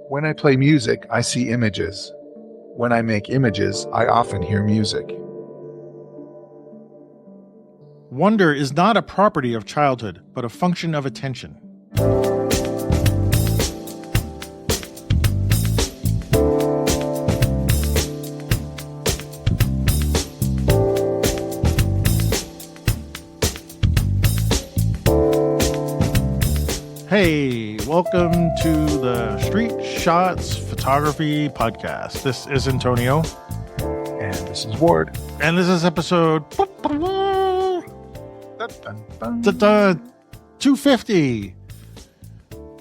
When I play music, I see images. When I make images, I often hear music. Wonder is not a property of childhood, but a function of attention. Hey, welcome to the Street Shots Photography Podcast. This is Antonio. And this is Ward. And this is episode 250.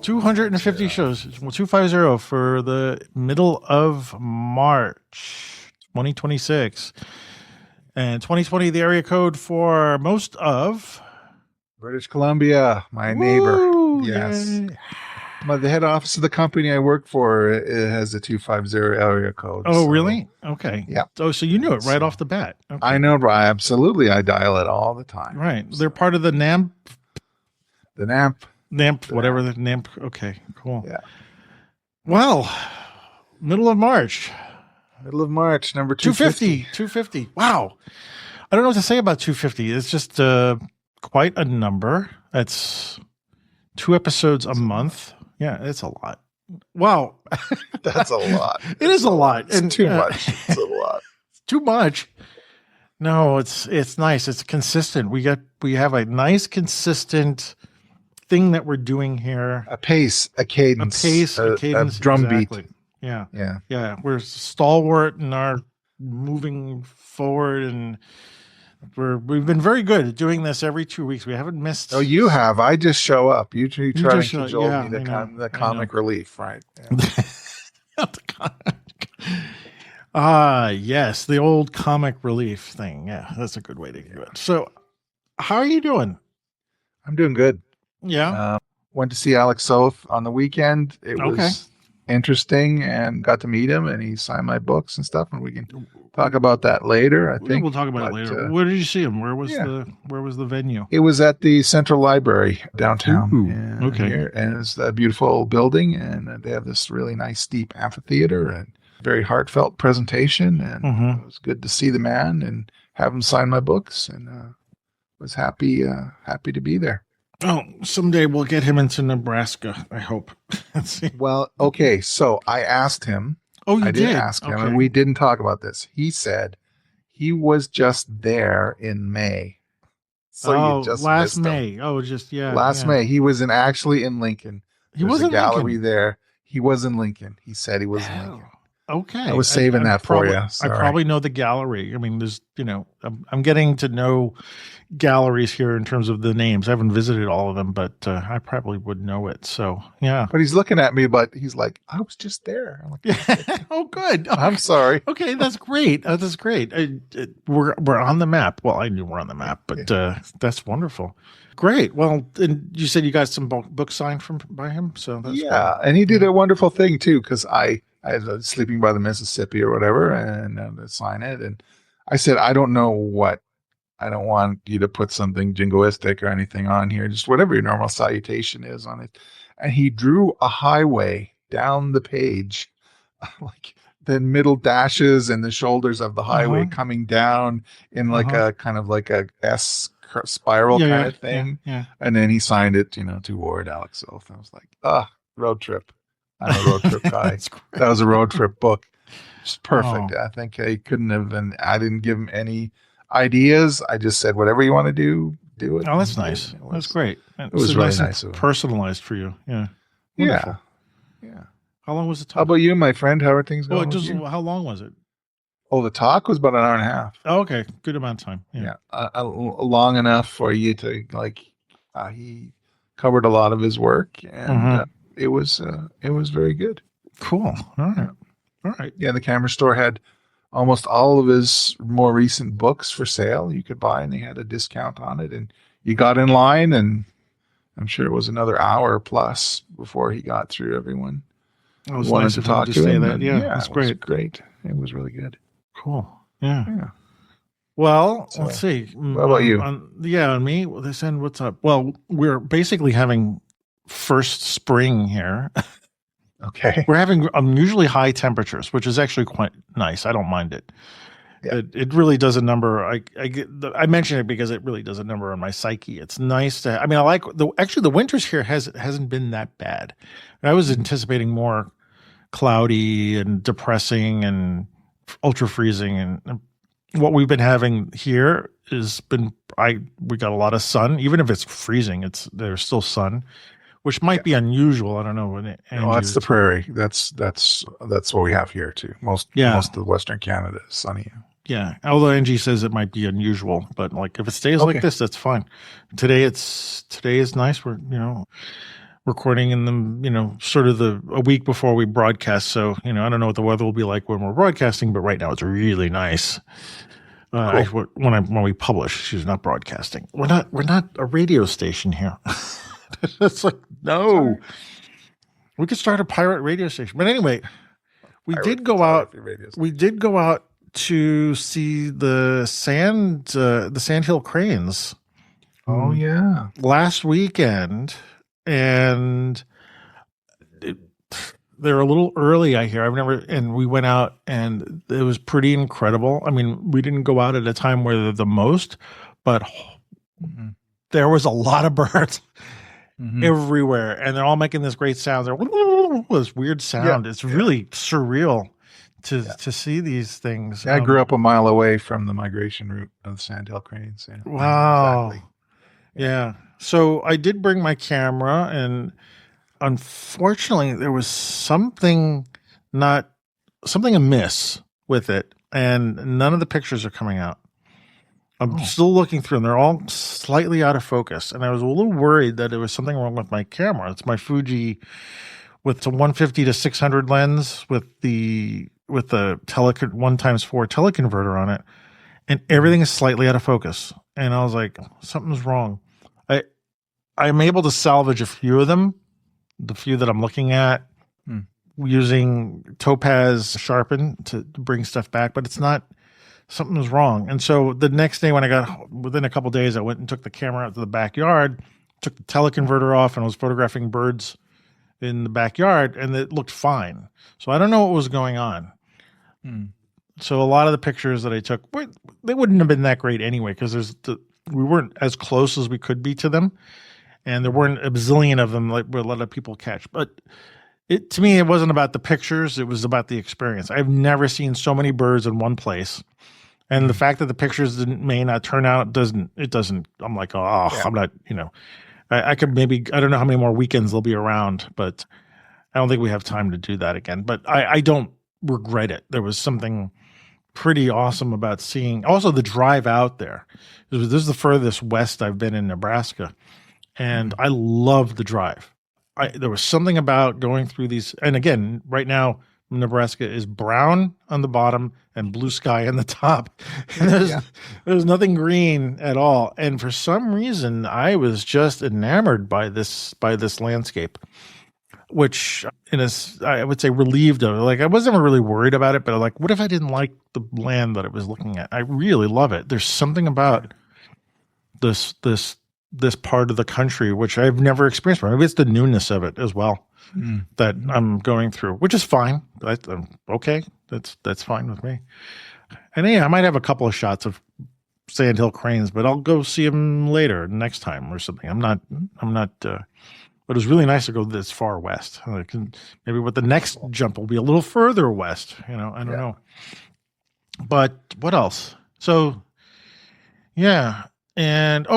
250 shows. Well, 250 for the middle of March 2026. And 2020, the area code for most of British Columbia, my neighbor. Yes. Yay. The head office of the company I work for, it has a 250 area code. Oh, really? Okay. Yeah. Oh, so you knew it right off the bat. Okay. I know, right? Absolutely. I dial it all the time. Right. They're part of the NAMP. The NAMP. NAMP, whatever the NAMP. Okay, cool. Yeah. Well, middle of March. Middle of March, number 250. 250. Wow. I don't know what to say about 250. It's just quite a number. That's 2 episodes a month. Yeah, it's a lot. Wow. That's a lot. It is a lot. It's too much. It's a lot. Too much. No, it's nice. It's consistent. We have a nice consistent thing that we're doing here. A pace, a cadence. A cadence. A drum exactly. beat. Yeah. Yeah. Yeah. We're stalwart in our moving forward, and we've been very good at doing this every 2 weeks. We haven't missed. Oh, you have. I just show up. You try to cajole me the comic relief, right? Yeah. Yes, the old comic relief thing. Yeah, that's a good way to do it. So, how are you doing? I'm doing good. Yeah. Went to see Alex Soth on the weekend. It was interesting, and got to meet him, and he signed my books and stuff, and we can talk about that later. I think we'll talk about it later. Where did you see him? Where was the venue? It was at the Central Library downtown. Okay. Here, and it's a beautiful old building, and they have this really nice steep amphitheater and very heartfelt presentation, and it was good to see the man and have him sign my books, and was happy to be there. Oh, someday we'll get him into Nebraska, I hope. Well, okay, so I asked him. Oh, you I did ask him, and we didn't talk about this. He said he was just there in May. So you just last missed May. him. Oh, just last May. He was actually in Lincoln. There's a gallery there. He was in Lincoln. He said he was in Lincoln. Okay. I was saving that for you. I probably know the gallery. I mean, there's, I'm getting to know galleries here in terms of the names. I haven't visited all of them, but I probably would know it. So, yeah. But he's looking at me, but he's like, I was just there. I'm like, oh, good. I'm sorry. Okay, that's great. That's great. We're on the map. Well, I knew we're on the map, but that's wonderful. Great. Well, and you said you got some books signed by him, so that's great. And he did a wonderful thing too, because I was sleeping by the Mississippi or whatever, and they sign it. And I said, I don't want you to put something jingoistic or anything on here, just whatever your normal salutation is on it. And he drew a highway down the page, like the middle dashes and the shoulders of the highway coming down in like a kind of like a S spiral kind of thing. Yeah. And then he signed it, to Ward Alex Soth. I was like, road trip. I'm a road trip guy. That was a road trip book. Just perfect. I think I couldn't have been. I didn't give him any ideas. I just said, whatever you want to do it. Oh, that's nice. That's great. It was really nice. Personalized for you. Yeah. Wonderful. Yeah. How long was the talk? How about you, my friend? How are things going? How long was it? Oh, the talk was about an hour and a half. Oh, okay. Good amount of time. Yeah. Long enough for you to he covered a lot of his work, and it was very good. Cool. All right. Yeah, the camera store had almost all of his more recent books for sale you could buy, and they had a discount on it, and you got in line, and I'm sure it was another hour plus before he got through everyone. It was nice to talk to him. Yeah, that's great. It was great. It was really good. Cool. Yeah. Well, let's see. What about you? On me. This end, what's up? Well, we're basically having first spring here. Okay. We're having unusually high temperatures, which is actually quite nice. I don't mind it. Yeah. It really does a number. I mention it because it really does a number on my psyche. It's nice to. I mean, I like the winters here hasn't been that bad. I was anticipating more cloudy and depressing and ultra freezing, and what we've been having here has been. We got a lot of sun, even if it's freezing. There's still sun, which might be unusual. I don't know. Well, that's the prairie. That's what we have here too. Most of Western Canada is sunny. Yeah, although Angie says it might be unusual, but like if it stays like this, that's fine. Today is nice. We're recording in the sort of a week before we broadcast, so I don't know what the weather will be like when we're broadcasting, but right now it's really nice. Cool. When we publish, she's not broadcasting. We're not a radio station here. It's like no, we could start a pirate radio station. But anyway, we did go out to see the Sandhill cranes. Oh yeah, last weekend, and they're a little early. I hear. And we went out, and it was pretty incredible. I mean, we didn't go out at a time where they're the most, but there was a lot of birds everywhere, and they're all making this great sound. This weird sound. It's really surreal. To see these things. Yeah, I grew up a mile away from the migration route of the Sandhill cranes. Yeah. Wow. Exactly. Yeah. So I did bring my camera, and unfortunately there was something amiss with it, and none of the pictures are coming out. I'm still looking through them. They're all slightly out of focus, and I was a little worried that there was something wrong with my camera. It's my Fuji with the 150 to 600 lens with the 1x4 teleconverter on it, and everything is slightly out of focus. And I was like, something's wrong. I'm able to salvage a few of them, the few that I'm looking at, using Topaz Sharpen to bring stuff back, but it's not. Something's wrong. And so the next day, within a couple of days, I went and took the camera out to the backyard, took the teleconverter off, and I was photographing birds in the backyard, and it looked fine. So I don't know what was going on. So a lot of the pictures that I took, they wouldn't have been that great anyway, because we weren't as close as we could be to them, and there weren't a bazillion of them like where a lot of people catch. But to me, it wasn't about the pictures; it was about the experience. I've never seen so many birds in one place, and the fact that the pictures may not turn out doesn't. I'm like, I'm not. I could maybe. I don't know how many more weekends they'll be around, but I don't think we have time to do that again. But I don't regret it. There was something pretty awesome about seeing. Also, the drive out there. This is the furthest west I've been in Nebraska, and I love the drive. There was something about going through these. And again, right now, Nebraska is brown on the bottom and blue sky on the top. And there's nothing green at all. And for some reason, I was just enamored by this landscape, which I would say relieved of it. Like, I wasn't really worried about it, but like, what if I didn't like the land that I was looking at? I really love it. There's something about this part of the country which I've never experienced before. Maybe it's the newness of it as well that I'm going through, which is fine. Okay, that's fine with me. And yeah, I might have a couple of shots of Sandhill cranes, but I'll go see them later, next time or something. I'm not. But it was really nice to go this far west. Maybe what the next jump will be a little further west. I don't know. But what else? So, yeah. And,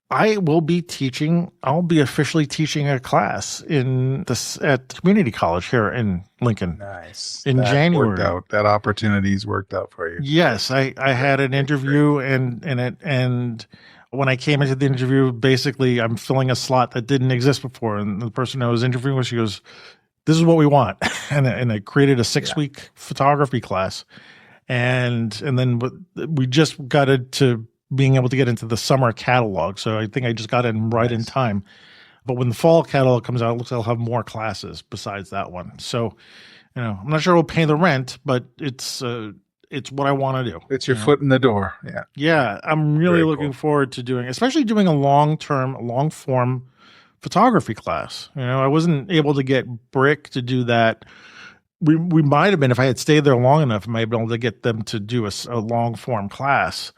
I will be teaching. I'll be officially teaching a class at community college here in Lincoln. Nice. In January. That opportunity's worked out for you. Yes. I had an interview and when I came into the interview, basically I'm filling a slot that didn't exist before. And the person I was interviewing with, she goes, "This is what we want." and I created a 6-week photography class. And then we just got into being able to get into the summer catalog. So I think I just got in right in time. But when the fall catalog comes out, it looks like I'll have more classes besides that one. So, I'm not sure it'll pay the rent, but it's what I want to do. It's your foot in the door. Yeah. Yeah. I'm really looking forward to especially doing a long form photography class. I wasn't able to get Brick to do that. We might have been, if I had stayed there long enough, I might have been able to get them to do a long form class.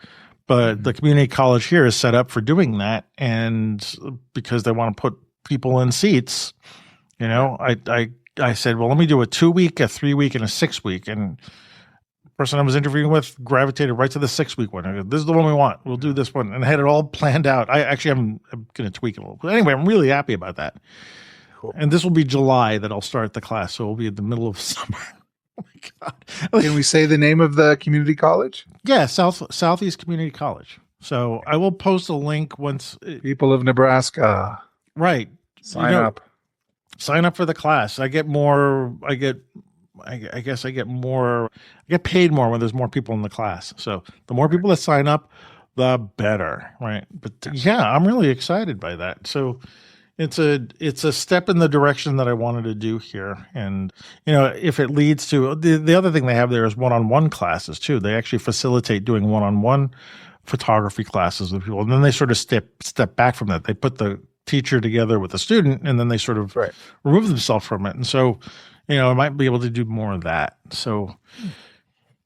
But the community college here is set up for doing that. And because they want to put people in seats, I said, well, let me do a 2-week, a 3-week, and a 6-week. And the person I was interviewing with gravitated right to the 6-week one. I go, this is the one we want. We'll do this one. And I had it all planned out. I'm going to tweak it a little. But anyway, I'm really happy about that. Cool. And this will be July that I'll start the class. So it'll be in the middle of summer. Oh my God. Can we say the name of the community college? Yeah, Southeast Community College. So I will post a link once. People of Nebraska. Right. Sign up. Sign up for the class. I get paid more when there's more people in the class. So the more people that sign up, the better. Right. But yeah, I'm really excited by that. So it's a step in the direction that I wanted to do here. And, if it leads to the other thing they have there is one-on-one classes too. They actually facilitate doing one-on-one photography classes with people. And then they sort of step back from that. They put the teacher together with the student, and then they sort of remove themselves from it. And so, I might be able to do more of that. So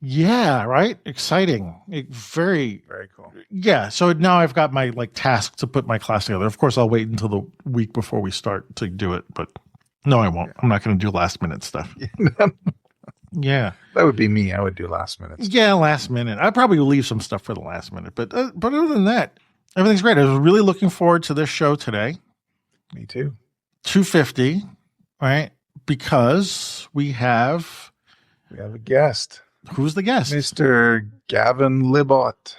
yeah, right. Exciting. Very, very cool. Yeah. So now I've got my task to put my class together. Of course, I'll wait until the week before we start to do it, but no, I won't. I'm not going to do last minute stuff. Yeah. That would be me. I would do last minute stuff. Yeah, last minute. I probably will leave some stuff for the last minute, but other than that, everything's great. I was really looking forward to this show today. Me too. 250, right? Because we have a guest. Who's the guest? Mr. Gavin Libotte.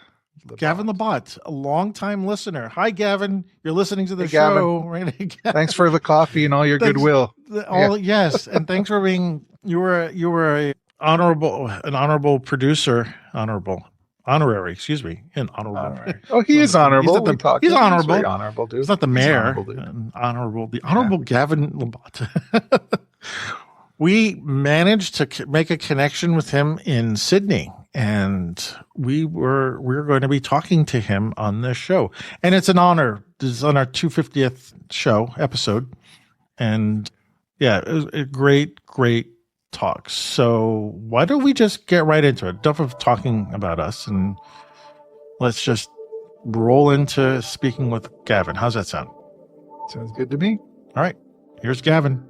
Gavin Libotte, a longtime listener. Hi, Gavin. You're listening to the show. Right? Thanks for the coffee and all your goodwill. Yes, and thanks for being. You were an honorable producer. Honorary. Excuse me. An honorable. Oh, he is honorable. He's honorable. He's very honorable, dude. He's not the mayor. The honorable Gavin Libotte. We managed to make a connection with him in Sydney, and we're going to be talking to him on this show. And it's an honor. This is on our 250th episode. And yeah, it was a great talk. So why don't we just get right into it? Enough of talking about us, and let's just roll into speaking with Gavin. How's that sound? Sounds good to me. All right, here's Gavin.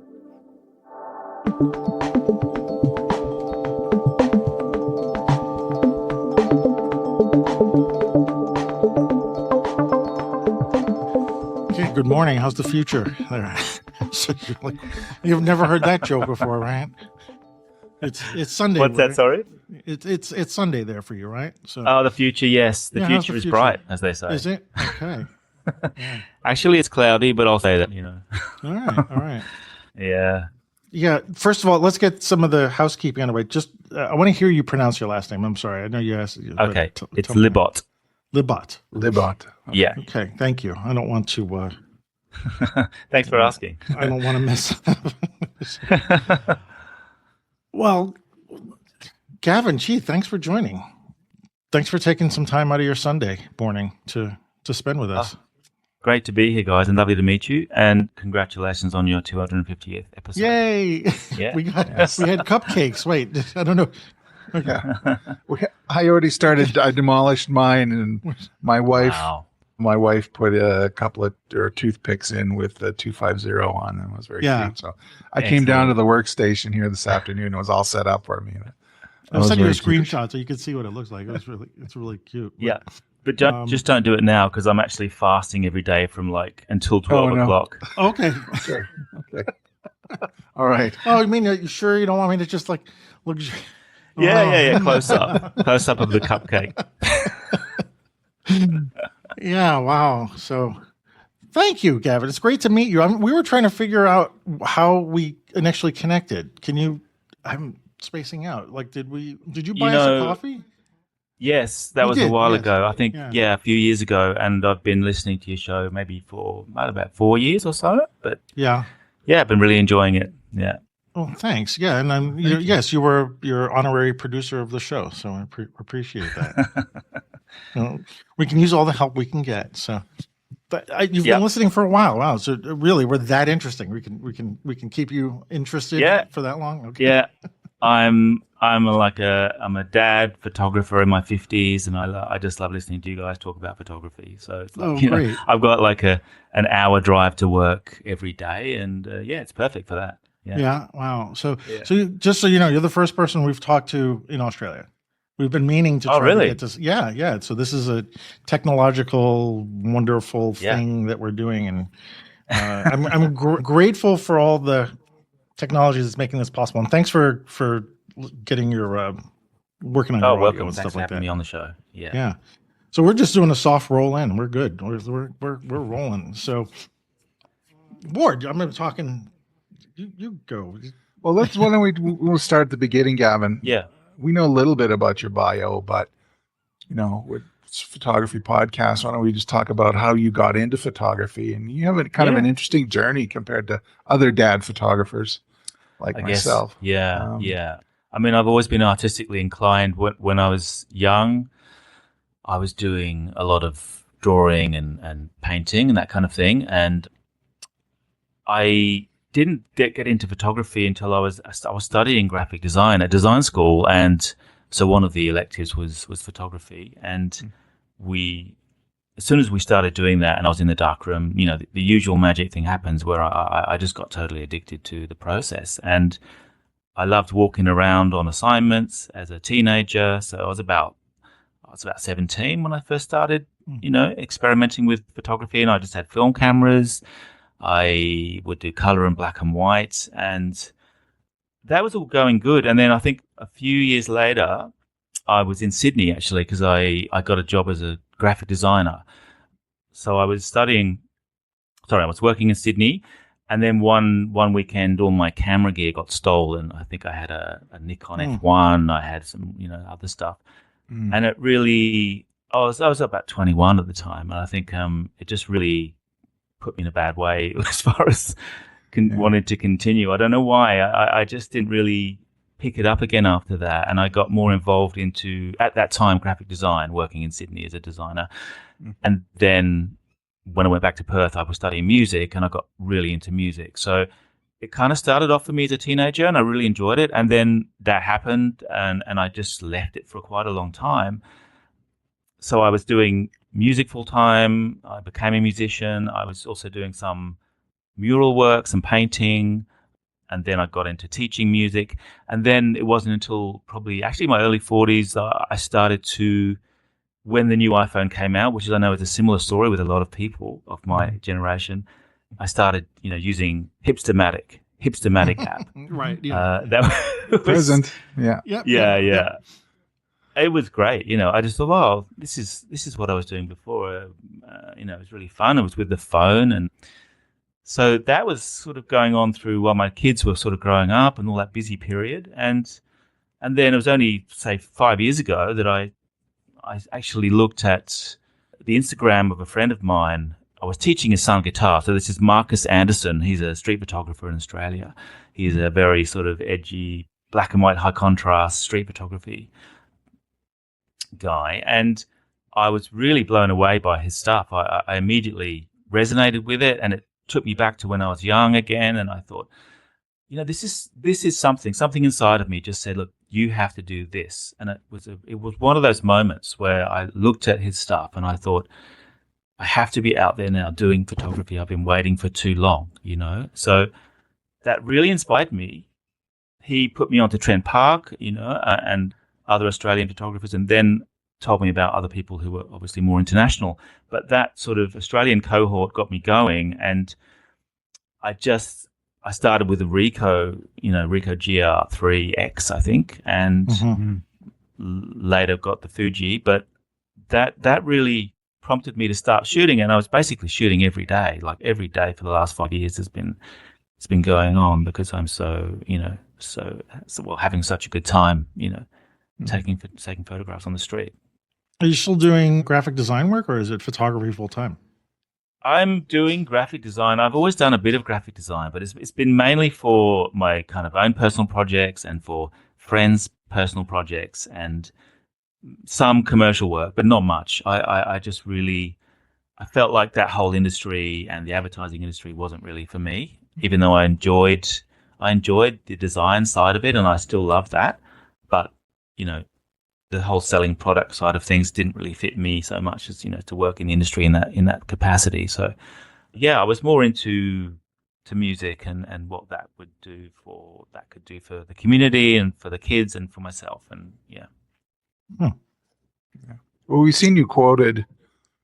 Okay, good morning. How's the future? So you've never heard that joke before, right? It's Sunday. What's that? Sorry. It's Sunday there for you, right? So. Oh, the future. Yes, the future is bright, as they say. Is it? Okay. Yeah. Actually, it's cloudy, but I'll say that. All right. Yeah. Yeah. First of all, let's get some of the housekeeping on the way. Just, I want to hear you pronounce your last name. I'm sorry. I know you asked. Okay. It's Libotte. Libotte. Libotte. Okay. Yeah. Okay. Thank you. I don't want to. Thanks for asking. I don't want to miss. Well, Gavin, thanks for joining. Thanks for taking some time out of your Sunday morning to spend with us. Great to be here, guys, and lovely to meet you. And congratulations on your 250th episode. Yay! Yeah. we had cupcakes. Wait, I don't know. Okay. Yeah. I already started. I demolished mine, and my wife. Wow. My wife put a couple of toothpicks in with the 250 on, and it was very cute. So I came down to the workstation here this afternoon. It was all set up for me. I'll send you a screenshot so you can see what it looks like. It's really cute. Yeah. But just don't do it now, because I'm actually fasting every day from until 12 o'clock. Okay. Sure. Okay. All right. Oh, you mean you sure you don't want me to just look? Yeah. Close up of the cupcake. Yeah. Wow. So, thank you, Gavin. It's great to meet you. We were trying to figure out how we initially connected. I'm spacing out. Did you buy us a coffee? Yes, that was a while ago. I think, a few years ago. And I've been listening to your show maybe for about 4 years or so. But yeah, I've been really enjoying it. Yeah. Oh, thanks. Yeah, and you're honorary producer of the show, so I appreciate that. We can use all the help we can get. So, You've been listening for a while. Wow. So really, we're that interesting. We can keep you interested for that long. Okay. Yeah. I'm a dad photographer in my 50s, and I just love listening to you guys talk about photography. So it's like, great. I've got like an hour drive to work every day, and it's perfect for that. Yeah. Wow. So just so you know, you're the first person we've talked to in Australia. We've been meaning to try to get this. Yeah. So this is a technological, wonderful thing that we're doing, and I'm grateful for all the technology that's making this possible. And thanks for getting your working on your audio and stuff like that. Thanks for having me on the show. Yeah. So we're just doing a soft roll in. We're good. We're rolling. So, Ward, I'm talking. You go. Well, why don't we'll start at the beginning, Gavin? Yeah. We know a little bit about your bio, but with photography podcast, why don't we just talk about how you got into photography? And you have kind of an interesting journey compared to other dad photographers like myself. Yeah. I mean, I've always been artistically inclined. When I was young, I was doing a lot of drawing and painting and that kind of thing. And I didn't get into photography until I was studying graphic design at design school, and so one of the electives was photography. And as soon as we started doing that, and I was in the darkroom, the usual magic thing happens where I just got totally addicted to the process, and I loved walking around on assignments as a teenager. So I was about 17 when I first started, experimenting with photography, and I just had film cameras. I would do color and black and white, and that was all going good. And then I think a few years later, I was in Sydney actually because I got a job as a graphic designer. So I was working in Sydney, and then one weekend all my camera gear got stolen. I think I had a Nikon F1, I had some other stuff, and it really I was about 21 at the time, and I think it just really put me in a bad way as far as wanted to continue. I don't know why. I just didn't really pick it up again after that, and I got more involved into, at that time, graphic design, working in Sydney as a designer. And then when I went back to Perth, I was studying music, and I got really into music. So it kind of started off for me as a teenager, and I really enjoyed it. And then that happened, and I just left it for quite a long time. So I was doing music full time. I became a musician. I was also doing some mural work, some painting, and then I got into teaching music. And then it wasn't until probably actually my early 40s I started to, when the new iPhone came out, which I know is a similar story with a lot of people of my generation, I started using Hipstamatic app. Right. Yeah. That was present. Yeah. Yeah. It was great, I just thought, well, this is what I was doing before. It was really fun. It was with the phone, and so that was sort of going on through while my kids were sort of growing up and all that busy period. And then it was only, say, 5 years ago that I actually looked at the Instagram of a friend of mine. I was teaching his son guitar. So this is Marcus Anderson. He's a street photographer in Australia. He's a very sort of edgy, black and white, high contrast street photography guy, and I was really blown away by his stuff. I immediately resonated with it, and it took me back to when I was young again. And I thought, this is something inside of me just said, look, you have to do this. And it was one of those moments where I looked at his stuff and I thought, I have to be out there now doing photography. I've been waiting for too long, So that really inspired me. He put me onto Trent Park, and other Australian photographers, and then told me about other people who were obviously more international. But that sort of Australian cohort got me going, and I started with the Ricoh GR3X, I think, and later got the Fuji. But that really prompted me to start shooting, and I was basically shooting every day. Like every day for the last 5 years it's been going on because I'm so having such a good time, taking photographs on the street. Are you still doing graphic design work, or is it photography full time? I'm doing graphic design. I've always done a bit of graphic design, but it's been mainly for my kind of own personal projects and for friends' personal projects and some commercial work, but not much. I I felt like that whole industry and the advertising industry wasn't really for me, even though I enjoyed the design side of it, and I still love that. But you know, the whole selling product side of things didn't really fit me so much as to work in the industry in that capacity. So yeah, I was more into to music and what that could do for the community and for the kids and for myself, and yeah. Hmm. Well, we've seen you quoted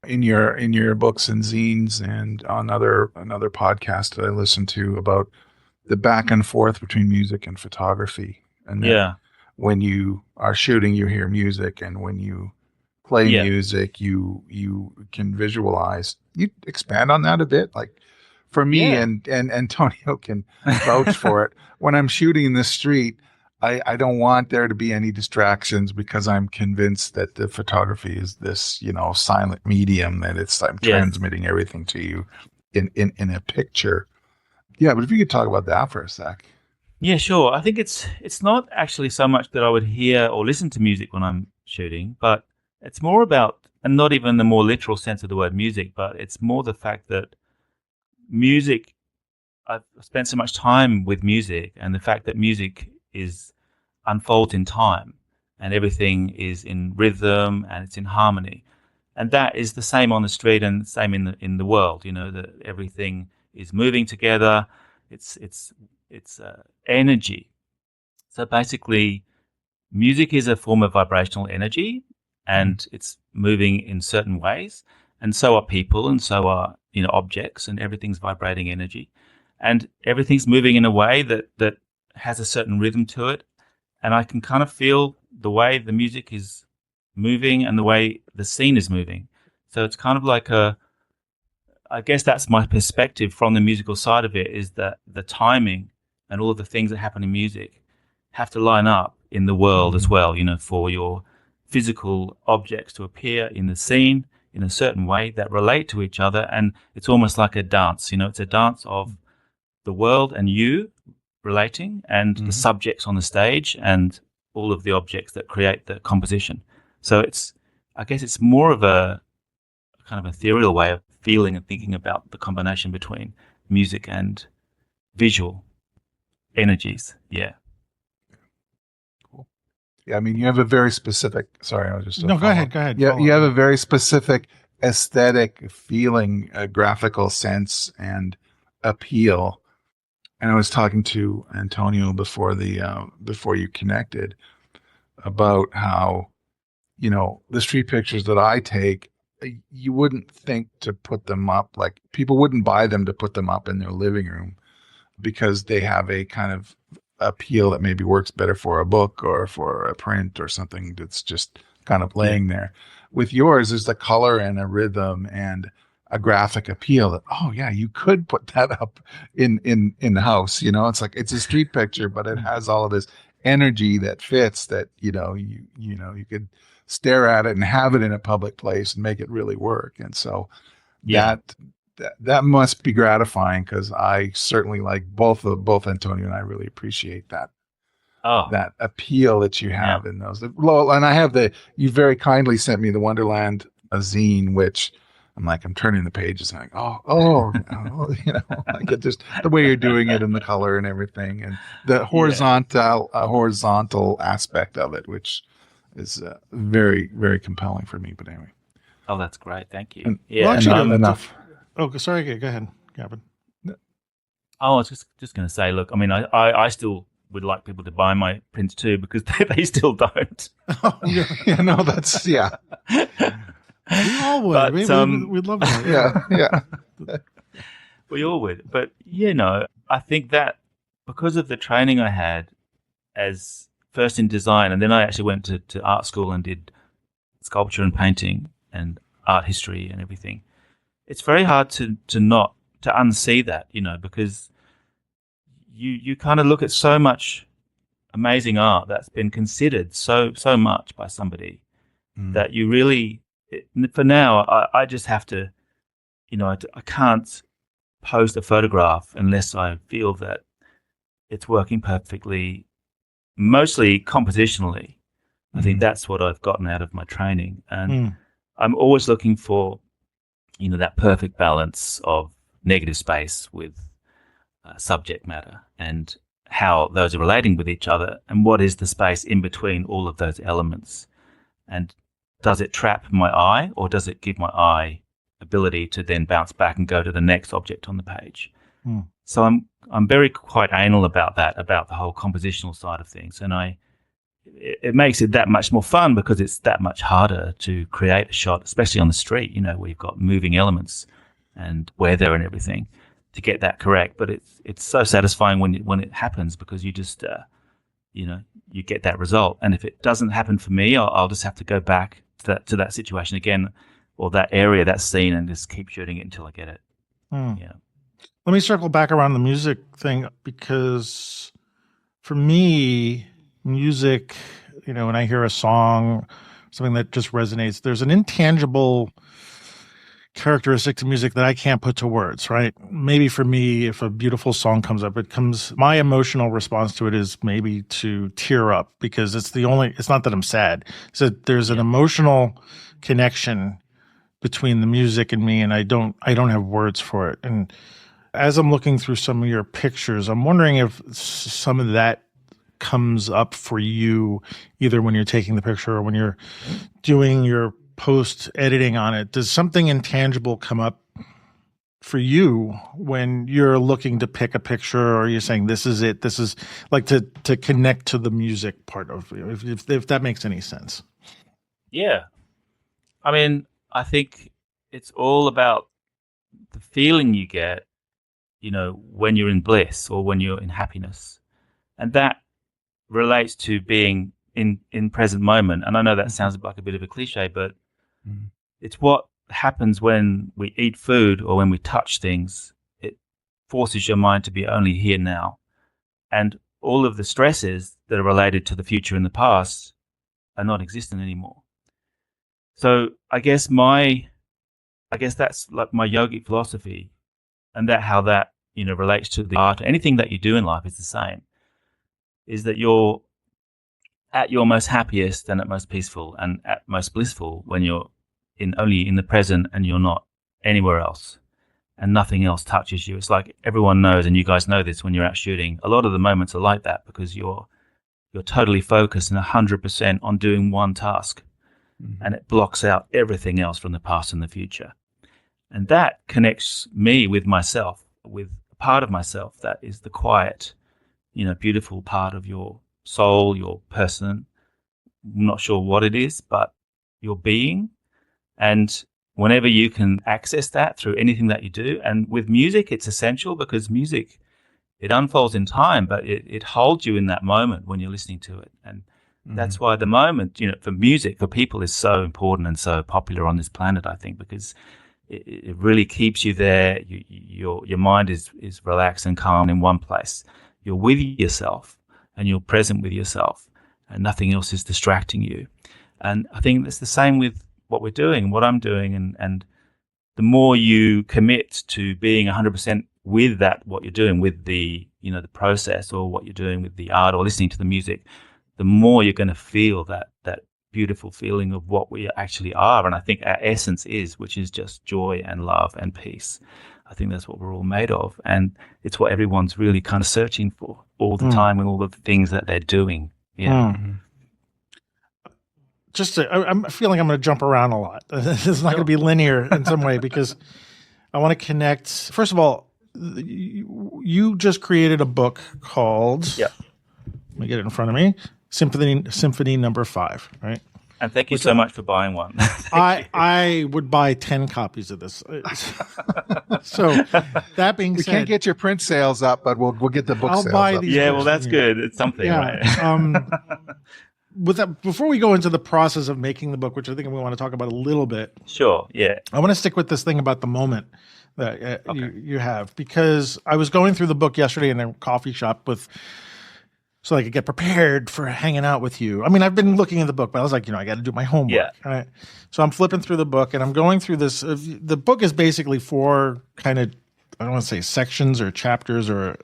in your books and zines and on another podcast that I listened to about the back and forth between music and photography, and that Yeah. when you are shooting, you hear music, and when you play Yeah. music, you can visualize. You expand on that a bit, like for me, Yeah. and Antonio can vouch for it. When I'm shooting in the street, I don't want there to be any distractions because I'm convinced that the photography is this, silent medium that I'm Yes. transmitting everything to you in a picture. Yeah, but if you could talk about that for a sec. Yeah, sure. I think it's not actually so much that I would hear or listen to music when I'm shooting, but it's more about, and not even the more literal sense of the word music, but it's more the fact that music, I've spent so much time with music, and the fact that music is unfolds in time, and everything is in rhythm and it's in harmony, and that is the same on the street and the same in the world. That everything is moving together. It's energy. So basically, music is a form of vibrational energy, and it's moving in certain ways, and so are people, and so are objects, and everything's vibrating energy, and everything's moving in a way that has a certain rhythm to it, and I can kind of feel the way the music is moving and the way the scene is moving. So it's kind of like I guess that's my perspective from the musical side of it, is that the timing and all of the things that happen in music have to line up in the world as well, for your physical objects to appear in the scene in a certain way that relate to each other. And it's almost like a dance, it's a dance of the world and you relating, and the subjects on the stage and all of the objects that create the composition. So I guess it's more of a kind of ethereal way of feeling and thinking about the combination between music and visual energies. Yeah. Cool. Yeah, I mean, you have a very specific. Sorry, I was just No. Go ahead. Go ahead. Yeah, Follow you have up. a very specific aesthetic feeling, a graphical sense, and appeal. And I was talking to Antonio before you connected about how the street pictures that I take, you wouldn't think to put them up, like people wouldn't buy them to put them up in their living room because they have a kind of appeal that maybe works better for a book or for a print or something that's just kind of laying there. With yours, there's the color and a rhythm and a graphic appeal that, oh yeah, you could put that up in the house. It's like it's a street picture, but it has all of this energy that fits that you could stare at it and have it in a public place and make it really work. And so Yeah. that must be gratifying, because I certainly, like both Antonio and I, really appreciate that Oh, that appeal that you have in those. Well, and I have you very kindly sent me the Wonderland zine, which I'm turning the pages and like it just the way you're doing it and the color and everything and the horizontal aspect of it, which is very, very compelling for me. But anyway. Oh, that's great. Thank you. And, Yeah. Well, actually, enough. Oh, sorry. Go ahead, Gavin. I was just going to say, look, I mean, I still would like people to buy my prints too, because they still don't. Oh, yeah. Yeah, no, that's yeah. We all would. But, We'd love that. Yeah. We all would. But, I think that because of the training I had as first in design, and then I actually went to art school and did sculpture and painting and art history and everything, it's very hard to unsee that, because you kind of look at so much amazing art that's been considered so much by somebody that you really, for now, I just have to, I can't post a photograph unless I feel that it's working perfectly, mostly compositionally. I think that's what I've gotten out of my training. And I'm always looking for that perfect balance of negative space with subject matter, and how those are relating with each other, and what is the space in between all of those elements, and does it trap my eye, or does it give my eye ability to then bounce back and go to the next object on the page? So I'm very quite anal about that, about the whole compositional side of things, and it makes it that much more fun because it's that much harder to create a shot, especially on the street, where you've got moving elements and weather and everything, to get that correct. But it's so satisfying when it happens, because you just you get that result. And if it doesn't happen for me, I'll just have to go back to that situation again, or that area, that scene, and just keep shooting it until I get it. Yeah. Let me circle back around the music thing, because for me, music, when I hear a song, something that just resonates, there's an intangible characteristic to music that I can't put to words, right? Maybe for me, if a beautiful song comes up, my emotional response to it is maybe to tear up, because it's not that I'm sad. So there's an emotional connection between the music and me, and I don't have words for it. And as I'm looking through some of your pictures, I'm wondering if some of that comes up for you, either when you're taking the picture or when you're doing your post editing on it. Does something intangible come up for you when you're looking to pick a picture, or you're saying, this is it, this is like to connect to the music part of it, if that makes any sense? Yeah. I mean, I think it's all about the feeling you get, when you're in bliss or when you're in happiness. And that relates to being in present moment. And I know that sounds like a bit of a cliche, but it's what happens when we eat food or when we touch things. It forces your mind to be only here now. And all of the stresses that are related to the future and the past are not existent anymore. So I guess that's like my yogic philosophy, and how that relates to the art. Anything that you do in life is the same. Is that you're at your most happiest and at most peaceful and at most blissful when you're only in the present, and you're not anywhere else, and nothing else touches you. It's like everyone knows, and you guys know this when you're out shooting. A lot of the moments are like that because you're totally focused and 100% on doing one task, and it blocks out everything else from the past and the future. And that connects me with myself, with a part of myself that is the quiet, beautiful part of your soul, your person. I'm not sure what it is, but your being. And whenever you can access that through anything that you do, and with music, it's essential, because music, it unfolds in time, but it holds you in that moment when you're listening to it. And that's why the moment, for music, for people, is so important and so popular on this planet, I think, because it really keeps you there. Your mind is relaxed and calm in one place. You're with yourself, and you're present with yourself, and nothing else is distracting you. And I think it's the same with what we're doing, what I'm doing, and the more you commit to being 100% with that, what you're doing with the the process, or what you're doing with the art or listening to the music, the more you're going to feel that beautiful feeling of what we actually are. And I think our essence is, which is just joy and love and peace. I think that's what we're all made of, and it's what everyone's really kind of searching for all the time with all of the things that they're doing. Yeah. I'm feeling I'm going to jump around a lot. This is not going to be linear in some way, because I want to connect. First of all, you just created a book called, let me get it in front of me, Symphony Number 5, right? And thank you so much for buying one. I would buy 10 copies of this. So that being said, we can't get your print sales up, but we'll get the book I'll sales buy up. these. Yeah, well, that's good. It's something, right? With that, before we go into the process of making the book, which I think we want to talk about a little bit. Sure. Yeah. I want to stick with this thing about the moment that you have, because I was going through the book yesterday in a coffee shop so I could get prepared for hanging out with you. I mean, I've been looking at the book, but I was like, I got to do my homework. Yeah. Right? So I'm flipping through the book, and I'm going through this. The book is basically 4 kind of, I don't want to say sections or chapters or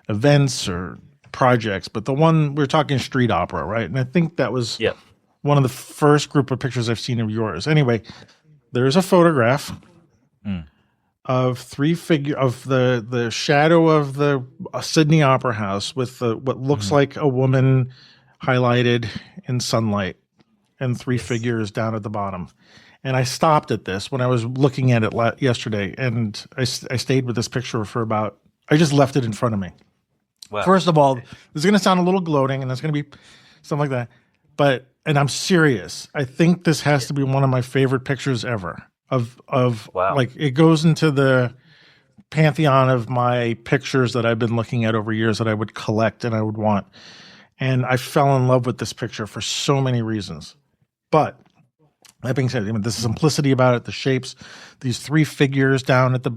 events or projects, but the one we're talking street opera, right? And I think that was one of the first group of pictures I've seen of yours. Anyway, there's a photograph Mm. of the shadow of the Sydney Opera House with what looks like a woman highlighted in sunlight and three figures down at the bottom. And I stopped at this when I was looking at it yesterday, and I stayed with this picture for about. I just left it in front of me. Wow. First of all, this is going to sound a little gloating, and there's going to be something like that, and I'm serious. I think this has to be one of my favorite pictures ever. Wow. Like, it goes into the pantheon of my pictures that I've been looking at over years that I would collect and I would want. And I fell in love with this picture for so many reasons. But that being said, the simplicity about it, the shapes, these three figures down at the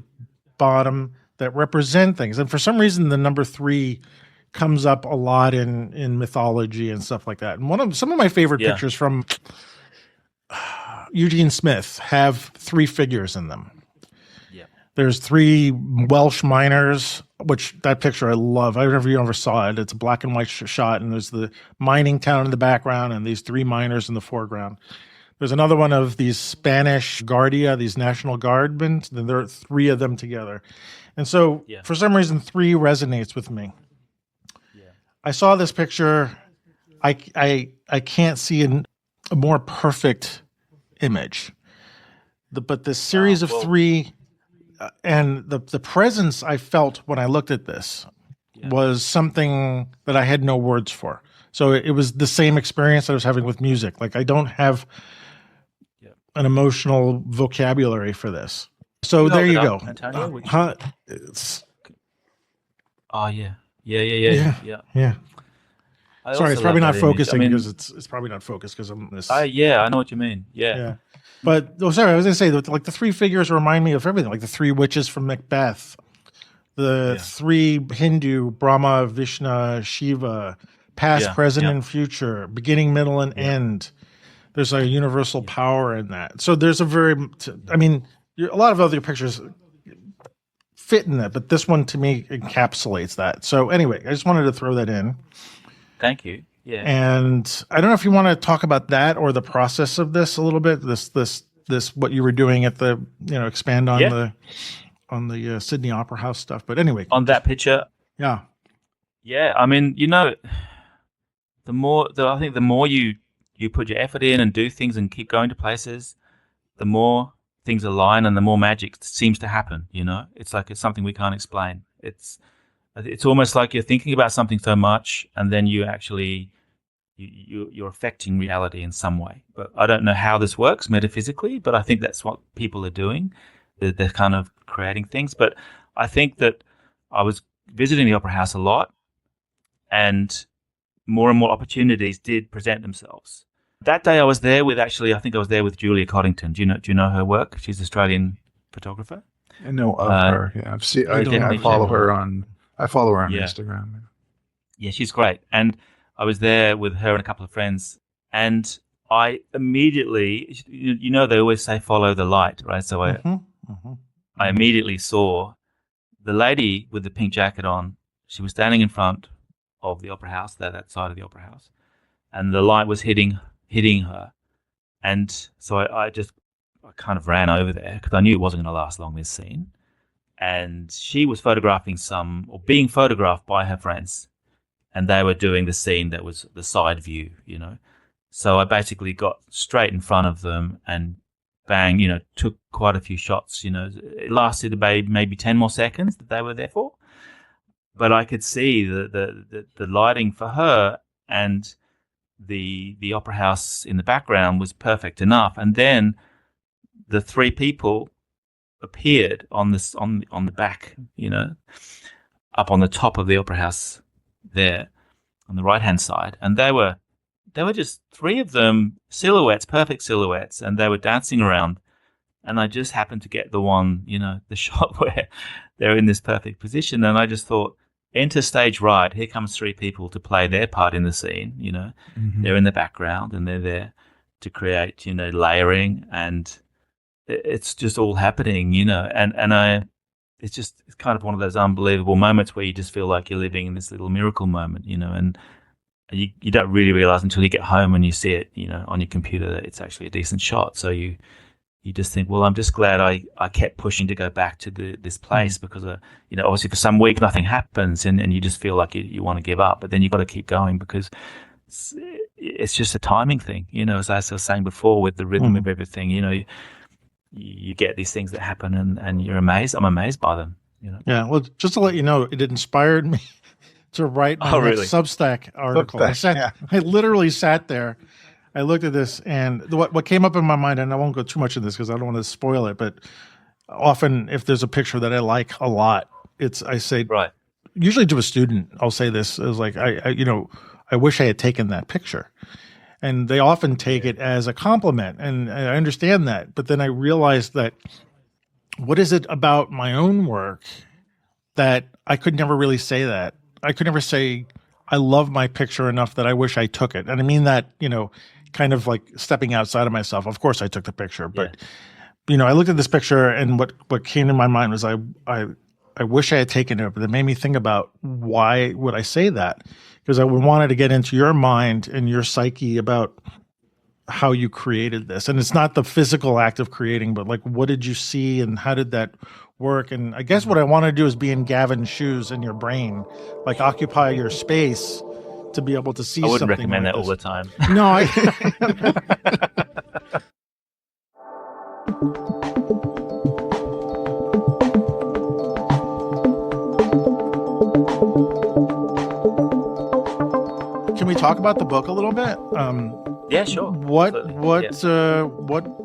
bottom that represent things. And for some reason, the number 3 comes up a lot in mythology and stuff like that. And some of my favorite pictures from Eugene Smith have 3 figures in them. Yeah. There's 3 Welsh miners, which that picture I love. I don't know if you ever saw it. It's a black and white shot, and there's the mining town in the background and these 3 miners in the foreground. There's another one of these Spanish Guardia, these National Guardmen. Then there are 3 of them together. And so for some reason, 3 resonates with me. Yeah. I saw this picture. I can't see a more perfect image. But this series of 3 and the presence I felt when I looked at this was something that I had no words for. So it was the same experience I was having with music. Like, I don't have an emotional vocabulary for this. So there you go. Antonio, Oh yeah. Sorry, it's probably not focusing because it's probably not focused because I'm this. I know what you mean. Yeah. But sorry, I was going to say that, like, the 3 figures remind me of everything, like the 3 witches from Macbeth, the 3 Hindu, Brahma, Vishnu, Shiva, past, present, and future, beginning, middle, and end. There's a universal power in that. So there's a lot of other pictures fit in that, but this one to me encapsulates that. So anyway, I just wanted to throw that in. Thank you. Yeah. And I don't know if you want to talk about that or the process of this a little bit. This what you were doing at the expand on the Sydney Opera House stuff. But anyway, on that picture. Yeah. Yeah. I mean, I think the more you put your effort in and do things and keep going to places, the more things align and the more magic seems to happen. It's like it's something we can't explain. It's almost like you're thinking about something so much, and then you actually you're affecting reality in some way. But I don't know how this works metaphysically, but I think that's what people are doing. They're kind of creating things. But I think that I was visiting the Opera House a lot, and more opportunities did present themselves. That day I was there with I think I was there with Julia Coddington. Do you know her work? She's an Australian photographer. I know of her. Yeah, I follow her on Instagram. Yeah, she's great. And I was there with her and a couple of friends, and I immediately, they always say follow the light, right? So I immediately saw the lady with the pink jacket on. She was standing in front of the Opera House, that side of the Opera House, and the light was hitting her. And so I kind of ran over there because I knew it wasn't going to last long, this scene. And she was being photographed by her friends, and they were doing the scene that was the side view, So I basically got straight in front of them and bang, took quite a few shots, It lasted about maybe 10 more seconds that they were there for. But I could see the lighting for her and the Opera House in the background was perfect enough. And then the 3 people appeared on the back, up on the top of the Opera House there on the right hand side, and they were just 3 of them, silhouettes, perfect silhouettes, and they were dancing around. And I just happened to get the one, the shot where they're in this perfect position, and I just thought, enter stage right. Here comes 3 people to play their part in the scene. They're in the background and they're there to create, layering, and it's just all happening, it's kind of one of those unbelievable moments where you just feel like you're living in this little miracle moment, and you don't really realize until you get home and you see it, on your computer that it's actually a decent shot. So you you just think, well, I'm just glad I kept pushing to go back to this place because, obviously for some week nothing happens and you just feel like you want to give up, but then you've got to keep going because it's just a timing thing, as I was saying before with the rhythm of everything, you get these things that happen and you're amazed. I'm amazed by them, Yeah. Well, just to let you know, it inspired me to write my next Substack article. I literally sat there. I looked at this, and what came up in my mind, and I won't go too much in this because I don't want to spoil it, but often if there's a picture that I like a lot, I say, usually to a student, I'll say this, is like, I wish I had taken that picture. And they often take it as a compliment, and I understand that. But then I realized that what is it about my own work that I could never really say that? I could never say, I love my picture enough that I wish I took it. And I mean that, kind of like stepping outside of myself. Of course I took the picture, but I looked at this picture and what came to my mind was I wish I had taken it, but it made me think about why would I say that? Because I wanted to get into your mind and your psyche about how you created this. And it's not the physical act of creating, but like, what did you see and how did that work? And I guess what I want to do is be in Gavin's shoes in your brain, like occupy your space to be able to see something. I wouldn't recommend like that this. all the time. No, Can we talk about the book a little bit? Yeah, sure. What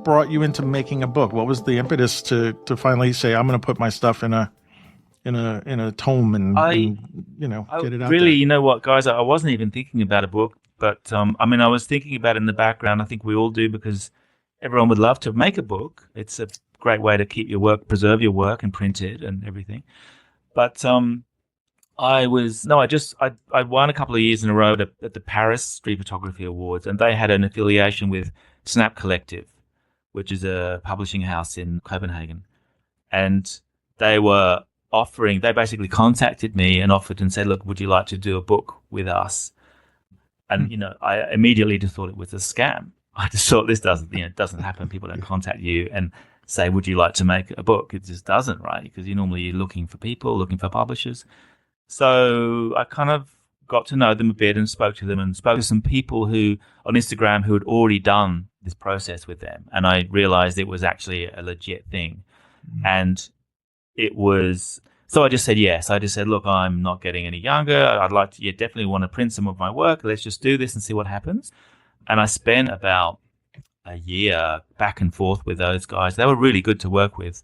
brought you into making a book? What was the impetus to finally say, I'm going to put my stuff in a tome and get it out really, there? You know what, guys? I wasn't even thinking about a book, but I was thinking about it in the background. I think we all do because everyone would love to make a book. It's a great way to keep your work, preserve your work, and print it and everything. But I won a couple of years in a row at the Paris Street Photography Awards, and they had an affiliation with Snap Collective, which is a publishing house in Copenhagen. And they basically contacted me and offered and said, look, would you like to do a book with us? And, I immediately just thought it was a scam. I just thought this doesn't happen. People don't contact you and say, would you like to make a book? It just doesn't, right? Because you're normally looking for people, looking for publishers. So I kind of got to know them a bit and spoke to them and spoke to some people on Instagram who had already done this process with them. And I realized it was actually a legit thing. And it was, so I just said yes. I just said, look, I'm not getting any younger. I'd like to, definitely want to print some of my work. Let's just do this and see what happens. And I spent about a year back and forth with those guys. They were really good to work with,